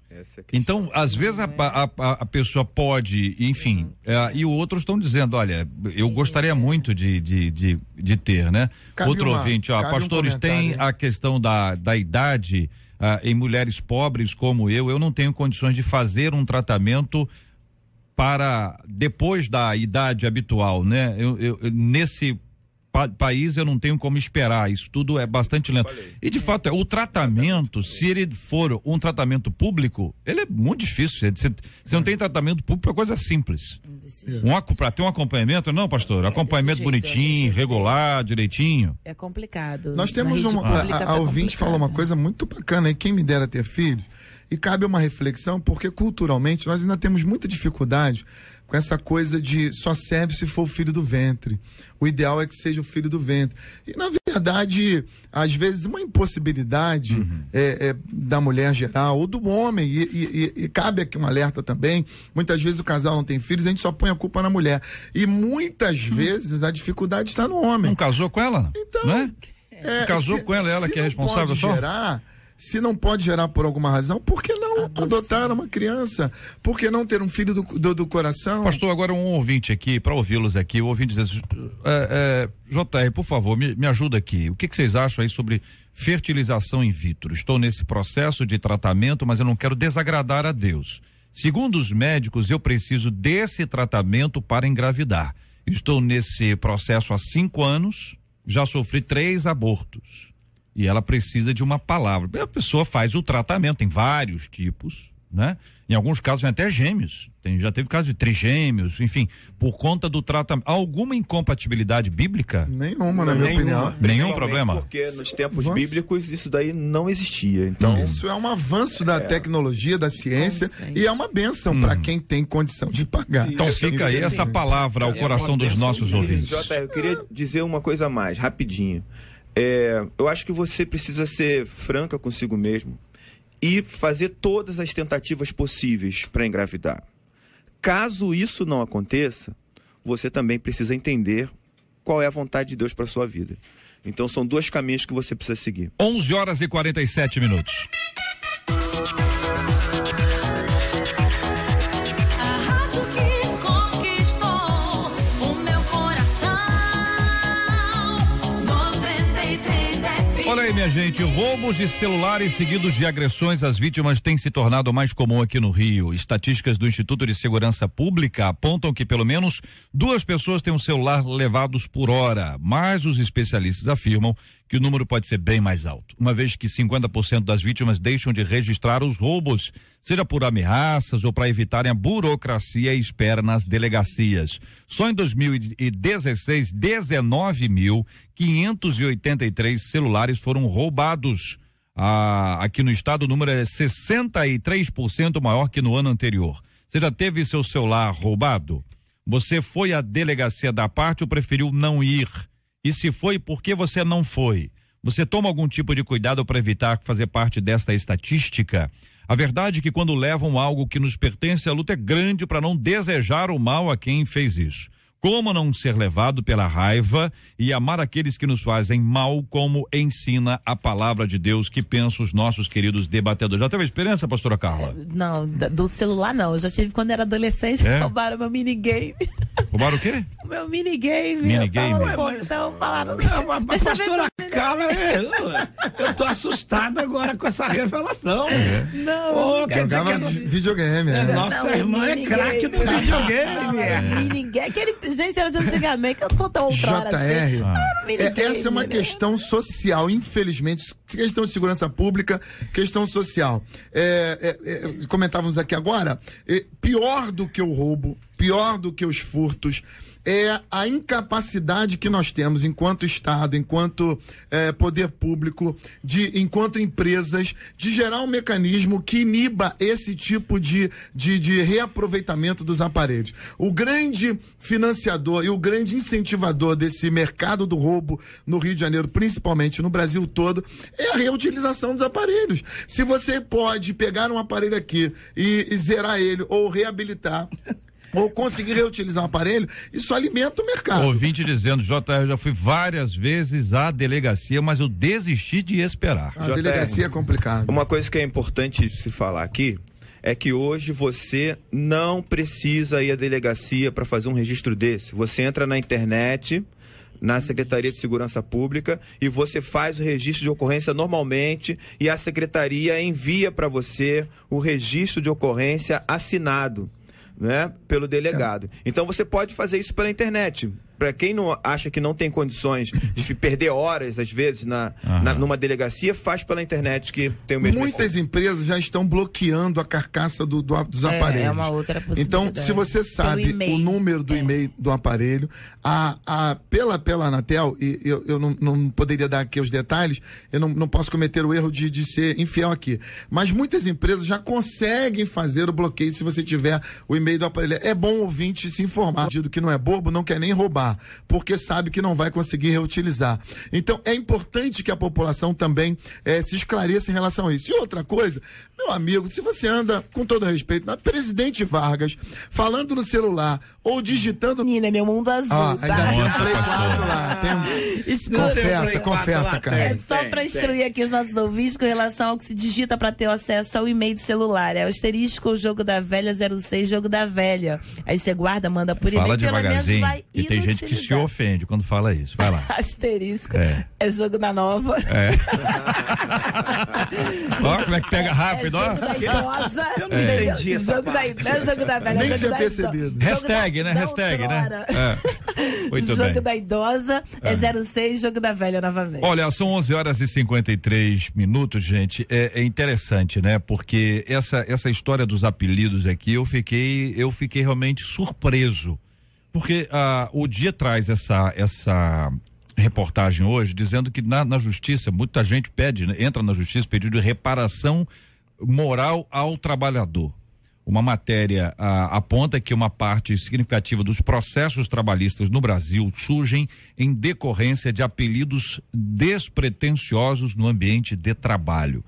Então, às vezes a pessoa pode, enfim, e outros estão dizendo: olha, eu gostaria muito de ter, né? Outro ouvinte, pastores, tem a questão da idade, em mulheres pobres como eu não tenho condições de fazer um tratamento para depois da idade habitual, né? Nesse país eu não tenho como esperar, isso tudo é bastante lento. E de fato, o tratamento, se ele for um tratamento público, ele é muito difícil. Você não tem tratamento público, é coisa simples. Para ter um acompanhamento, não, pastor? Acompanhamento bonitinho, regular, direitinho. É complicado. Nós temos a ouvinte falou uma coisa muito bacana, e quem me dera ter filhos, e cabe uma reflexão, porque culturalmente nós ainda temos muita dificuldade com essa coisa de só serve se for o filho do ventre. O ideal é que seja o filho do ventre. E, na verdade, às vezes, uma impossibilidade da mulher geral, ou do homem, e cabe aqui um alerta também, muitas vezes o casal não tem filhos, a gente só põe a culpa na mulher. E muitas vezes a dificuldade está no homem. Não casou com ela? Então, né? Casou com ela que é responsável só? Se não pode gerar por alguma razão, por que não adotar uma criança? Por que não ter um filho do coração? Pastor, agora um ouvinte aqui, para ouvi-los aqui, o ouvinte diz, JR, por favor, me ajuda aqui. O que vocês acham aí sobre fertilização in vitro? Estou nesse processo de tratamento, mas eu não quero desagradar a Deus. Segundo os médicos, eu preciso desse tratamento para engravidar. Estou nesse processo há 5 anos, já sofri 3 abortos. E ela precisa de uma palavra. A pessoa faz o tratamento, tem vários tipos, né? Em alguns casos vem até gêmeos. Já teve caso de trigêmeos, enfim, por conta do tratamento. Alguma incompatibilidade bíblica? Nenhuma, na minha opinião. Nenhum problema? Porque nos tempos bíblicos isso daí não existia. Então, isso é um avanço da tecnologia, da ciência, e é uma bênção para quem tem condição de pagar. Então fica aí essa palavra ao coração dos nossos ouvintes. JR, eu queria dizer uma coisa a mais, rapidinho. Eu acho que você precisa ser franca consigo mesmo e fazer todas as tentativas possíveis para engravidar. Caso isso não aconteça, você também precisa entender qual é a vontade de Deus para sua vida. Então são 2 caminhos que você precisa seguir. 11h47. Olha aí, minha gente, roubos de celulares seguidos de agressões às vítimas têm se tornado mais comum aqui no Rio. Estatísticas do Instituto de Segurança Pública apontam que pelo menos 2 pessoas têm um celular levados por hora, mas os especialistas afirmam que o número pode ser bem mais alto, uma vez que 50% das vítimas deixam de registrar os roubos, seja por ameaças ou para evitarem a burocracia e espera nas delegacias. Só em 2016, 19.583 celulares foram roubados. Aqui no estado o número é 63% maior que no ano anterior. Você já teve seu celular roubado? Você foi à delegacia da parte ou preferiu não ir? E se foi, por que você não foi? Você toma algum tipo de cuidado para evitar fazer parte desta estatística? A verdade é que quando levam algo que nos pertence, a luta é grande para não desejar o mal a quem fez isso. Como não ser levado pela raiva e amar aqueles que nos fazem mal, como ensina a palavra de Deus, que pensam os nossos queridos debatedores. Já teve experiência, pastora Carla? Não, do celular não. Eu já tive quando era adolescente, roubaram meu minigame. Roubaram o quê? O meu minigame. Minigame? Então falaram... Mas pastora Carla, eu tô assustado agora com essa revelação. Não, jogava videogame, né? Nossa irmã é craque do videogame. Minigame, gente, era antigamente, que eu sou tão outrora assim. Essa é uma questão social, infelizmente, questão de segurança pública, questão social. Comentávamos aqui agora, pior do que o roubo, pior do que os furtos, é a incapacidade que nós temos enquanto Estado, enquanto poder público, enquanto empresas, de gerar um mecanismo que iniba esse tipo de reaproveitamento dos aparelhos. O grande financiador e o grande incentivador desse mercado do roubo no Rio de Janeiro, principalmente no Brasil todo, é a reutilização dos aparelhos. Se você pode pegar um aparelho aqui e zerar ele ou reabilitar, ou conseguir reutilizar um aparelho, isso alimenta o mercado. Ouvinte dizendo, JR, eu já fui várias vezes à delegacia, mas eu desisti de esperar. A delegacia é complicado. Uma coisa que é importante se falar aqui é que hoje você não precisa ir à delegacia para fazer um registro desse. Você entra na internet, na Secretaria de Segurança Pública e você faz o registro de ocorrência normalmente e a Secretaria envia para você o registro de ocorrência assinado, né, pelo delegado. Então você pode fazer isso pela internet. Para quem não acha que não tem condições de perder horas, às vezes, numa delegacia, faz pela internet que tem o mesmo Muitas efeito. empresas já estão bloqueando a carcaça dos aparelhos. É uma outra possibilidade. Então, se você sabe o número do e-mail do aparelho, pela Anatel, e eu não poderia dar aqui os detalhes, eu não posso cometer o erro de ser infiel aqui. Mas muitas empresas já conseguem fazer o bloqueio se você tiver o e-mail do aparelho. É bom o ouvinte se informar. O que não é bobo não quer nem roubar, porque sabe que não vai conseguir reutilizar. Então, é importante que a população também se esclareça em relação a isso. E outra coisa, meu amigo, se você anda, com todo respeito, na Presidente Vargas, falando no celular ou digitando... Menina, meu mundo azul, ainda tá? tem um Play 4 lá. Confessa, cara. É só para instruir aqui os nossos ouvintes com relação ao que se digita para ter acesso ao e-mail de celular. É o asterisco, o jogo da velha 06, jogo da velha. Aí você guarda, manda por e-mail. Fala devagarzinho, e tem gente que se ofende quando fala isso. Vai lá. Asterisco. É jogo da nova. Ó, como é que pega rápido, ó. Jogo da idosa. Eu não entendi essa Jogo da velha. Nem tinha percebido. Hashtag, né? Hashtag, né? Muito bem. Jogo da idosa é 06, jogo da velha novamente. Olha, são 11h53, gente. É interessante, né? Porque essa história dos apelidos aqui, eu fiquei realmente surpreso. Porque o Dia traz essa reportagem hoje dizendo que na justiça, muita gente entra na justiça pedindo de reparação moral ao trabalhador. Uma matéria aponta que uma parte significativa dos processos trabalhistas no Brasil surgem em decorrência de apelidos despretensiosos no ambiente de trabalho.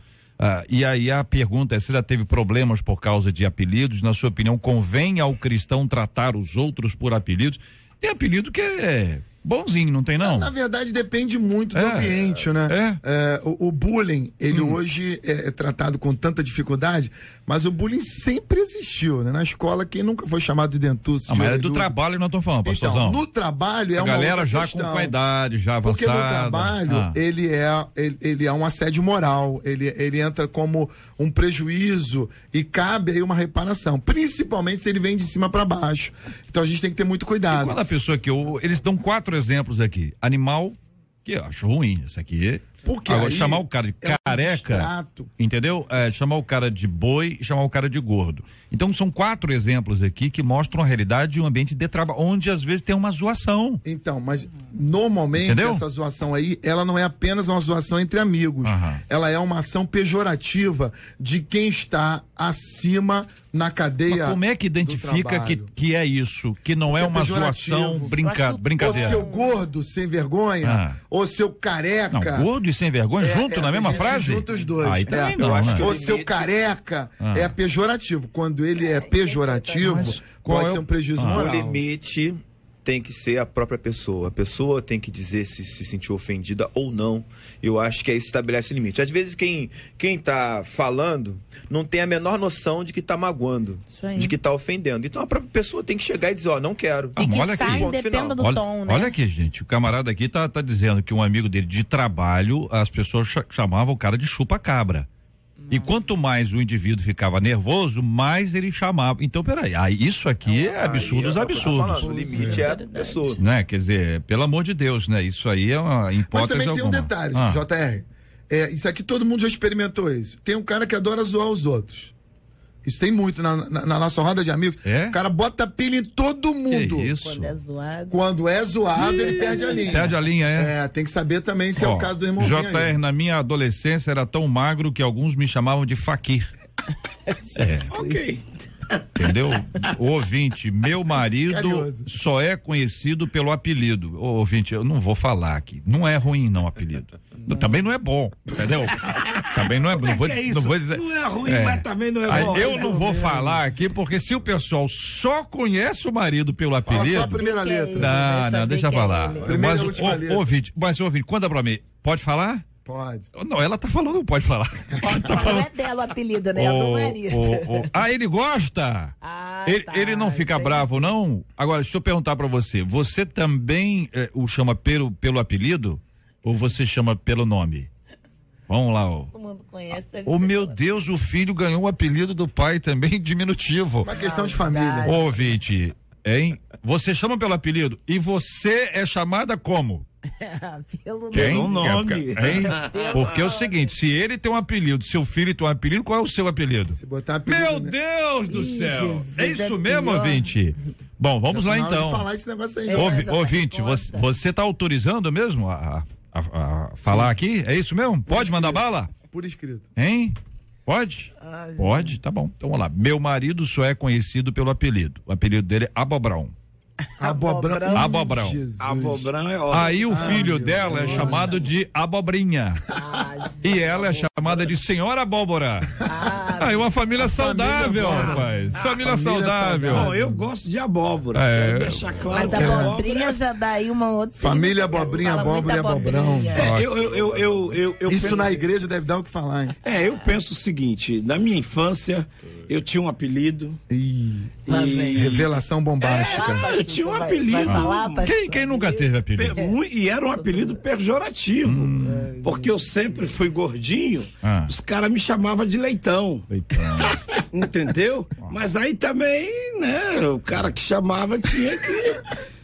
E aí a pergunta é: se já teve problemas por causa de apelidos? Na sua opinião, convém ao cristão tratar os outros por apelidos? Tem apelido que é bonzinho, não tem não? Na verdade, depende muito do ambiente, né? O bullying, ele hoje é tratado com tanta dificuldade, mas o bullying sempre existiu, né? Na escola, quem nunca foi chamado de dentuço? Mas é do trabalho, nós estamos falando, pastorzão. Então, no trabalho a galera já questão, com a idade, já avançada. Porque no trabalho, ele é um assédio moral, ele entra como um prejuízo e cabe aí uma reparação, principalmente se ele vem de cima para baixo. Então a gente tem que ter muito cuidado. E quando a pessoa eles dão 4 exemplos aqui: animal, que eu acho ruim, isso aqui. Porque agora, chamar o cara de careca, entendeu? Chamar o cara de boi e chamar o cara de gordo. Então são 4 exemplos aqui que mostram a realidade de um ambiente de trabalho, onde às vezes tem uma zoação. Então, mas normalmente essa zoação aí, ela não é apenas uma zoação entre amigos. Ela é uma ação pejorativa de quem está acima na cadeia. Mas como é que identifica que é isso? Que não é uma zoação brincadeira? Ou seu gordo sem vergonha, ou seu careca. Não, gordo e sem vergonha junto na mesma frase? Junto os dois. Aí também não, né? Ou seu careca é pejorativo. Quando ele é pejorativo, pode ser um prejuízo moral. O limite tem que ser a própria pessoa. A pessoa tem que dizer se sentiu ofendida ou não. Eu acho que aí se estabelece o limite. Às vezes quem tá falando não tem a menor noção de que tá magoando, de que tá ofendendo. Então a própria pessoa tem que chegar e dizer, não quero. E que sai dependa do tom, né? Olha aqui, gente, o camarada aqui tá dizendo que um amigo dele de trabalho, as pessoas chamavam o cara de chupa-cabra. E quanto mais o indivíduo ficava nervoso, mais ele chamava. Então, peraí, isso aqui é absurdos. O limite é absurdo. Né? Quer dizer, pelo amor de Deus, né? Isso aí é uma hipótese. Mas também tem um detalhe, JR. Isso aqui todo mundo já experimentou isso. Tem um cara que adora zoar os outros. Isso tem muito na nossa roda de amigos. O cara bota pilha em todo mundo. Que isso? Quando é zoado. Ele perde a linha. Perde a linha, tem que saber também se é o caso do irmãozinho. JR, na minha adolescência, era tão magro que alguns me chamavam de faquir. Ok. Entendeu? O ouvinte, meu marido só é conhecido pelo apelido. O ouvinte, eu não vou falar aqui. Não é ruim, não, apelido. Também não é bom, entendeu? Também não é bom. Não vou dizer. Não é ruim, mas também não é bom. Eu não vou falar aqui, porque se o pessoal só conhece o marido pelo apelido. Fala só a primeira letra. Não, deixa eu falar. Mas o ouvinte, conta pra mim, pode falar? Pode. Não, ela tá falando, não pode falar. Não é dela o apelido, né? É do marido. Ele gosta? Ele não fica bravo, não? Agora, deixa eu perguntar pra você. Você também o chama pelo apelido? Ou você chama pelo nome? Vamos lá, ó. Todo mundo conhece. Meu Deus, o filho ganhou o apelido do pai também, diminutivo. Uma questão de família. Ouvinte, hein? Você chama pelo apelido e você é chamada como? Pelo nome. Hein? Porque é o seguinte, se ele tem um apelido, seu filho tem um apelido, qual é o seu apelido? Se botar apelido, Meu Deus do céu! É isso mesmo, ouvinte? Bom, vamos lá então. Falar esse negócio aí, ouvinte, você tá autorizando mesmo a falar aqui? É isso mesmo? Pode mandar bala? Por escrito. Hein? Pode? Pode, tá bom. Então vamos lá. Meu marido só é conhecido pelo apelido. O apelido dele é Abobrão. Abobrão. Abobrão é ótimo. Aí o filho dela é chamado de Abobrinha. E ela é chamada de Senhora Abóbora. Aí uma família saudável, rapaz. Família saudável. Não, eu gosto de abóbora. Quero deixar claro. Mas a abobrinha já dá aí uma outra. Família Abobrinha, Abóbora e Abobrão. Isso penso, na igreja deve dar o que falar, hein? Eu penso o seguinte, na minha infância eu tinha um apelido. Revelação bombástica. Eu tinha um apelido. Quem nunca teve apelido? E era um apelido pejorativo. Porque eu sempre fui gordinho, os caras me chamavam de leitão. Entendeu? Mas aí também, né, o cara que chamava tinha que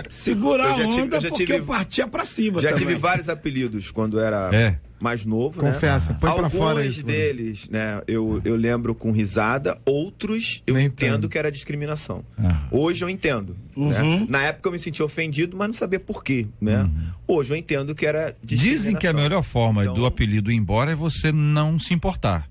segurar a onda porque eu partia pra cima. Já tive vários apelidos quando era mais novo, Confessa, né? põe pra fora isso. Alguns deles, né, eu lembro com risada, outros eu entendo que era discriminação. Hoje eu entendo. Né? Na época eu me senti ofendido, mas não sabia por quê, né? Hoje eu entendo que era discriminação. Dizem que a melhor forma do apelido ir embora é você não se importar.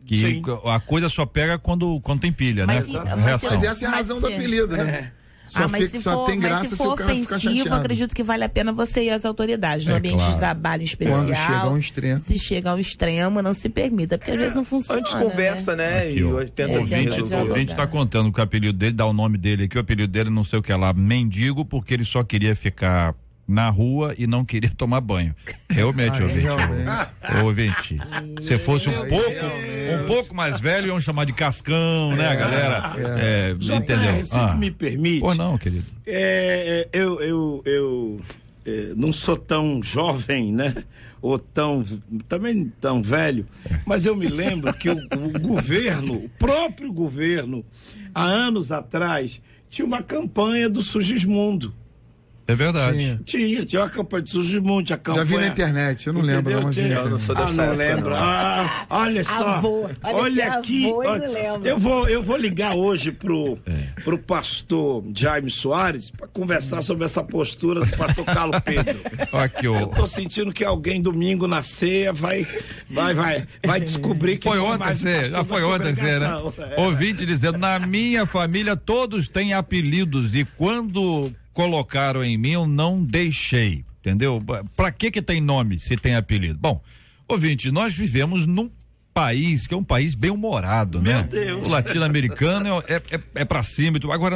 Que a coisa só pega quando tem pilha, mas né? Mas essa é a razão do apelido, né? Só tem graça se o cara ficar chateado. Acredito que vale a pena você ir às autoridades, no ambiente de trabalho em especial. Quando chega a um extremo. Se chega a um extremo, não se permita, porque às vezes não funciona. Antes conversa, né? Aqui, e tenta o ouvinte tá contando que o apelido dele, dá o nome dele aqui, o apelido dele não sei o que lá, mendigo, porque ele só queria ficar na rua e não queria tomar banho. Realmente, ouvinte. Se fosse um pouco mais velho, iam chamar de cascão, né, galera? Entendeu? Se me permite. Pô, não, querido. Eu não sou tão jovem, né? Ou também tão velho, mas eu me lembro que o próprio governo, há anos atrás, tinha uma campanha do Sugismundo. É verdade. Tinha uma campanha de Sugismundo, tinha campanha. Já vi na internet, eu não lembro. Eu não sou dessa época, lembro. Olha só. Olha aqui. Eu vou ligar hoje pro pastor Jaime Soares para conversar sobre essa postura do pastor Carlos Pedro. Aqui, eu tô sentindo que alguém domingo na ceia vai descobrir que foi ontem, já foi ontem, né? Ouvinte dizendo, na minha família todos têm apelidos e quando colocaram em mim, eu não deixei, entendeu? Pra que tem nome se tem apelido? Bom, ouvinte, nós vivemos num país que é um país bem-humorado, né? Meu Deus. O latino-americano é pra cima. Agora,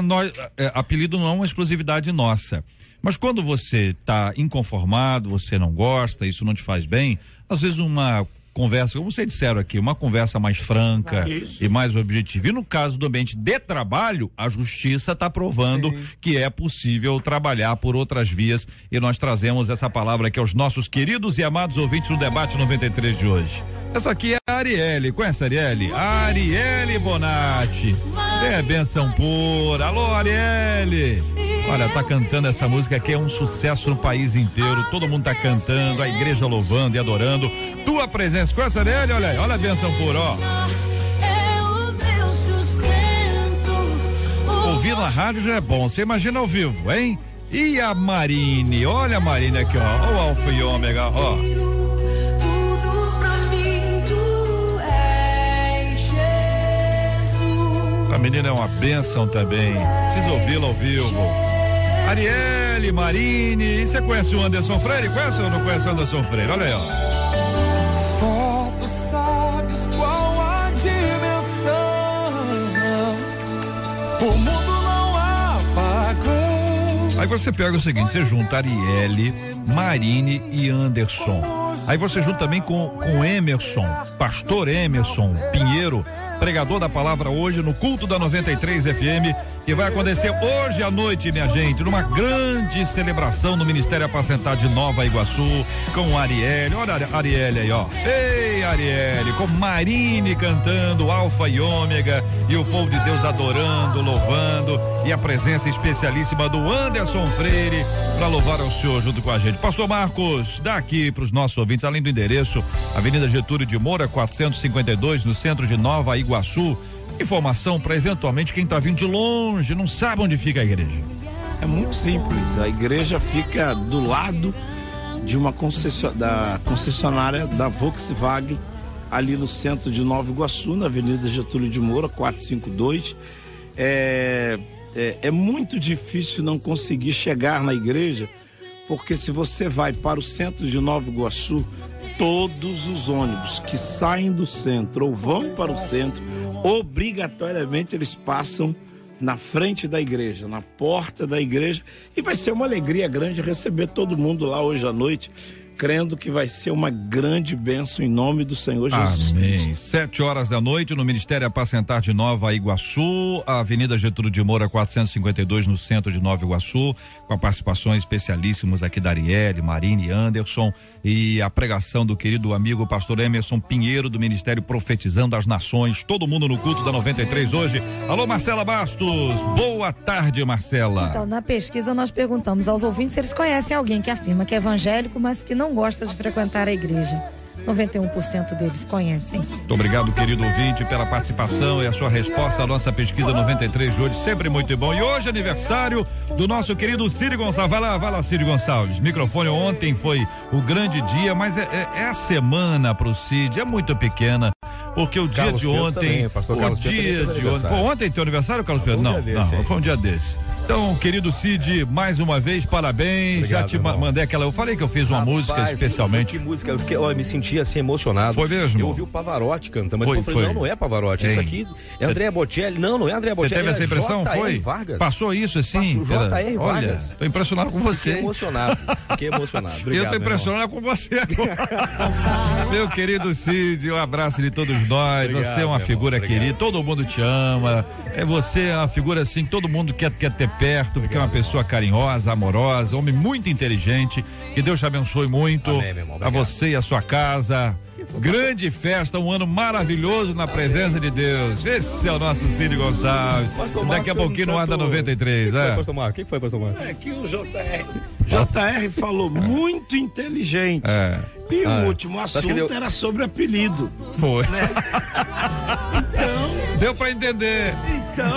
apelido não é uma exclusividade nossa. Mas quando você tá inconformado, você não gosta, isso não te faz bem, às vezes uma conversa, como vocês disseram aqui, uma conversa mais franca e mais objetiva. E no caso do ambiente de trabalho, a justiça está provando que é possível trabalhar por outras vias e nós trazemos essa palavra aqui aos nossos queridos e amados ouvintes do Debate 93 de hoje. Essa aqui é a Arielle, conhece a Arielle? Arielle Bonatti. É benção pura. Alô, Arielle. Olha, tá cantando essa música que é um sucesso no país inteiro. Todo mundo tá cantando, a igreja louvando e adorando. Tua presença, conhece a Arielle? Olha aí, olha a benção pura, ó. Ouvir na rádio já é bom, você imagina ao vivo, hein? E a Marine, olha a Marine aqui, ó, o Alfa e Ômega, ó. Essa menina é uma bênção também, precisa ouvi-la ao vivo. Arielle, Marine, e você conhece o Anderson Freire? Conhece ou não conhece o Anderson Freire? Olha aí, ó. Só tu sabes qual a dimensão, o mundo não apagou. Aí você pega o seguinte, você junta Arielle, Marine e Anderson. Aí você junta também com Emerson, pastor Emerson Pinheiro, pregador da palavra hoje no culto da 93 FM, que vai acontecer hoje à noite, minha gente, numa grande celebração no Ministério Apacentar de Nova Iguaçu, com Arielle. Olha a Arielle aí, ó. Ei, Arielle, com Marine cantando Alfa e Ômega, e o povo de Deus adorando, louvando, e a presença especialíssima do Anderson Freire para louvar ao Senhor junto com a gente. Pastor Marcos, dá aqui para os nossos ouvintes, além do endereço, Avenida Getúlio de Moura, 452, no centro de Nova Iguaçu. Informação para eventualmente quem está vindo de longe, não sabe onde fica a igreja. É muito simples. A igreja fica do lado de uma concessionária da Volkswagen, ali no centro de Nova Iguaçu, na Avenida Getúlio de Moura, 452. É muito difícil não conseguir chegar na igreja, porque se você vai para o centro de Nova Iguaçu, todos os ônibus que saem do centro ou vão para o centro, obrigatoriamente eles passam na frente da igreja, na porta da igreja, e vai ser uma alegria grande receber todo mundo lá hoje à noite, crendo que vai ser uma grande bênção em nome do Senhor Jesus Cristo. 7 da noite no Ministério Apacentar de Nova Iguaçu, a Avenida Getúlio de Moura, 452, no centro de Nova Iguaçu, com a participação especialíssimos aqui da Arielle, Marine, Anderson, e a pregação do querido amigo pastor Emerson Pinheiro, do Ministério Profetizando as Nações. Todo mundo no culto da 93 hoje. Alô, Marcela Bastos, boa tarde, Marcela. Então, na pesquisa nós perguntamos aos ouvintes se eles conhecem alguém que afirma que é evangélico, mas que não gosta de frequentar a igreja. 91% deles conhecem. Muito obrigado, querido ouvinte, pela participação e a sua resposta à nossa pesquisa 93 de hoje, sempre muito bom. E hoje aniversário do nosso querido Cid Gonçalves. Vai lá, Cid Gonçalves. Microfone, ontem foi o grande dia, mas é a semana pro Cid, é muito pequena. Porque o dia de ontem, ontem teu aniversário, Carlos Pedro? Não, foi um dia desse. Então, querido Cid, mais uma vez, parabéns. Obrigado, já te mandei aquela. Eu falei que eu fiz uma música especialmente. Que música? Eu me senti assim emocionado. Foi mesmo? Eu ouvi o Pavarotti cantando, mas eu falei, não é Pavarotti. Isso aqui é Andréa Bocelli. Não é Andréa Bocelli. Você teve essa impressão? Foi? Vargas. Passou isso assim? J.R. Vargas. Tô impressionado com você. Fiquei emocionado. Obrigado, eu tô impressionado com você agora. Meu querido Cid, um abraço de todos nós. Obrigado, você é uma figura querida, todo mundo te ama. Você é uma figura assim, todo mundo quer ter perto, porque é uma pessoa carinhosa, amorosa, homem muito inteligente. Que Deus te abençoe muito. Amém, meu irmão. A você e a sua casa. Grande festa, um ano maravilhoso na presença de Deus. Esse é o nosso Cid Gonçalves. Daqui a pouquinho no ar da 93. O que foi, pastor Marcos? É que o JR falou muito inteligente. E o último assunto era sobre apelido. Foi. Né? Então. Deu pra entender. Então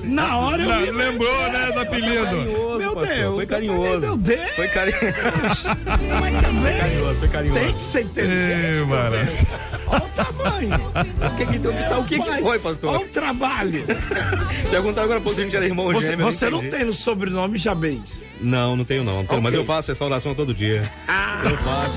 na hora eu lembrou, né, do apelido. Meu Deus. Foi carinhoso. Meu Deus. Foi carinhoso. Mas também. Foi carinhoso. Tem que ser inteligente. Olha o tamanho. O que foi, pastor? Olha o trabalho. Perguntaram agora se a gente era irmão gêmeo. Você não tem no sobrenome Jabez? Não tenho não. Okay. Mas eu faço essa oração todo dia. Eu faço.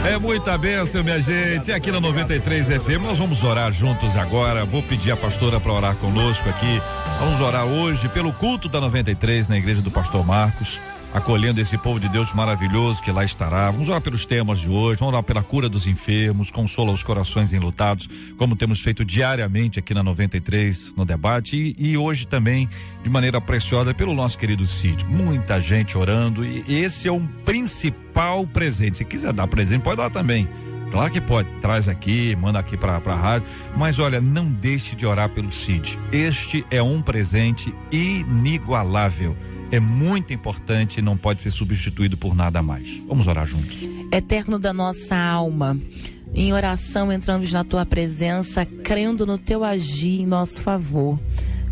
É muita bênção, minha gente. Aqui na 93 FM, nós vamos orar juntos agora. Vou pedir a pastora para orar conosco aqui. Vamos orar hoje pelo culto da 93 na igreja do pastor Marcos, acolhendo esse povo de Deus maravilhoso que lá estará. Vamos orar pelos temas de hoje, vamos orar pela cura dos enfermos, consola os corações enlutados, como temos feito diariamente aqui na 93 no debate, e hoje também de maneira preciosa pelo nosso querido Cid. Muita gente orando, e esse é um principal presente. Se quiser dar presente, pode dar também. Claro que pode, traz aqui, manda aqui pra rádio, mas olha, não deixe de orar pelo Cid. Este é um presente inigualável. É muito importante e não pode ser substituído por nada mais. Vamos orar juntos. Eterno da nossa alma, em oração entramos na tua presença, crendo no teu agir em nosso favor.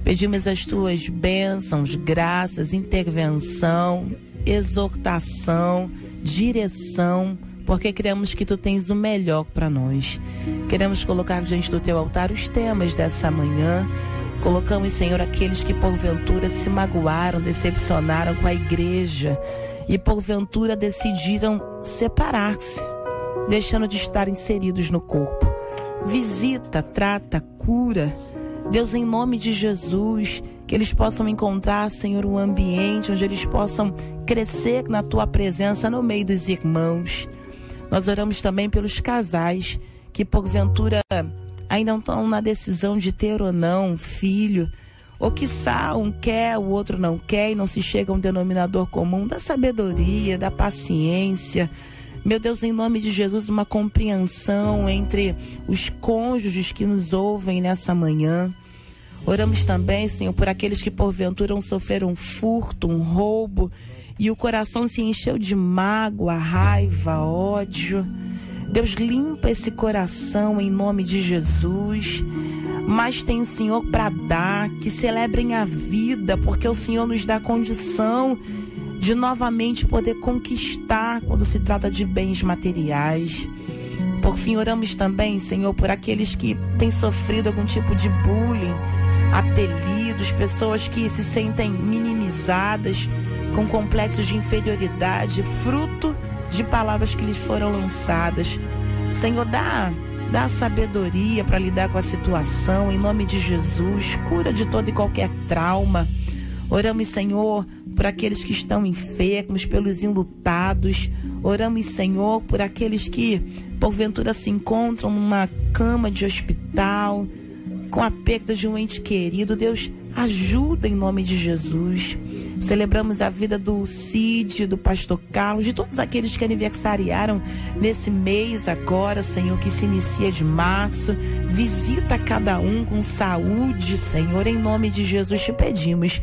Pedimos as tuas bênçãos, graças, intervenção, exortação, direção, porque queremos que tu tens o melhor para nós. Queremos colocar diante do teu altar os temas dessa manhã. Colocamos, Senhor, aqueles que porventura se magoaram, decepcionaram com a igreja e porventura decidiram separar-se, deixando de estar inseridos no corpo. Visita, trata, cura. Deus, em nome de Jesus, que eles possam encontrar, Senhor, um ambiente onde eles possam crescer na tua presença no meio dos irmãos. Nós oramos também pelos casais que porventura ainda não estão na decisão de ter ou não um filho, ou quiçá um quer, o outro não quer e não se chega a um denominador comum da sabedoria, da paciência. Meu Deus, em nome de Jesus, uma compreensão entre os cônjuges que nos ouvem nessa manhã. Oramos também, Senhor, por aqueles que porventura sofreram um furto, um roubo, e o coração se encheu de mágoa, raiva, ódio. Deus, limpa esse coração em nome de Jesus. Mas tem o Senhor para dar, que celebrem a vida, porque o Senhor nos dá condição de novamente poder conquistar quando se trata de bens materiais. Por fim, oramos também, Senhor, por aqueles que têm sofrido algum tipo de bullying, apelidos, pessoas que se sentem minimizadas, com complexos de inferioridade, fruto de palavras que lhes foram lançadas. Senhor, dá sabedoria para lidar com a situação, em nome de Jesus. Cura de todo e qualquer trauma. Oramos, Senhor, por aqueles que estão enfermos, pelos enlutados. Oramos, Senhor, por aqueles que porventura se encontram numa cama de hospital, com a perda de um ente querido. Deus, ajuda em nome de Jesus. Celebramos a vida do Cid, do pastor Carlos, de todos aqueles que aniversariaram nesse mês agora, Senhor, que se inicia de março. Visita cada um com saúde, Senhor, em nome de Jesus te pedimos.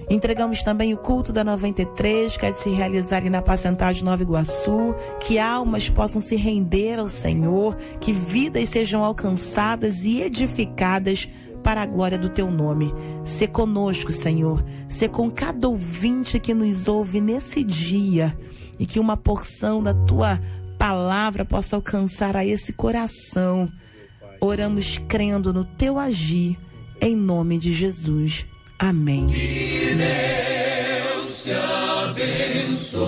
Entregamos também o culto da 93, que é de se realizar ali na Pacentagem Nova Iguaçu, que almas possam se render ao Senhor, que vidas sejam alcançadas e edificadas para a glória do teu nome. Sê conosco, Senhor, sê com cada ouvinte que nos ouve nesse dia, e que uma porção da tua palavra possa alcançar a esse coração. Oramos crendo no teu agir, em nome de Jesus. Amém. Que Deus te abençoe.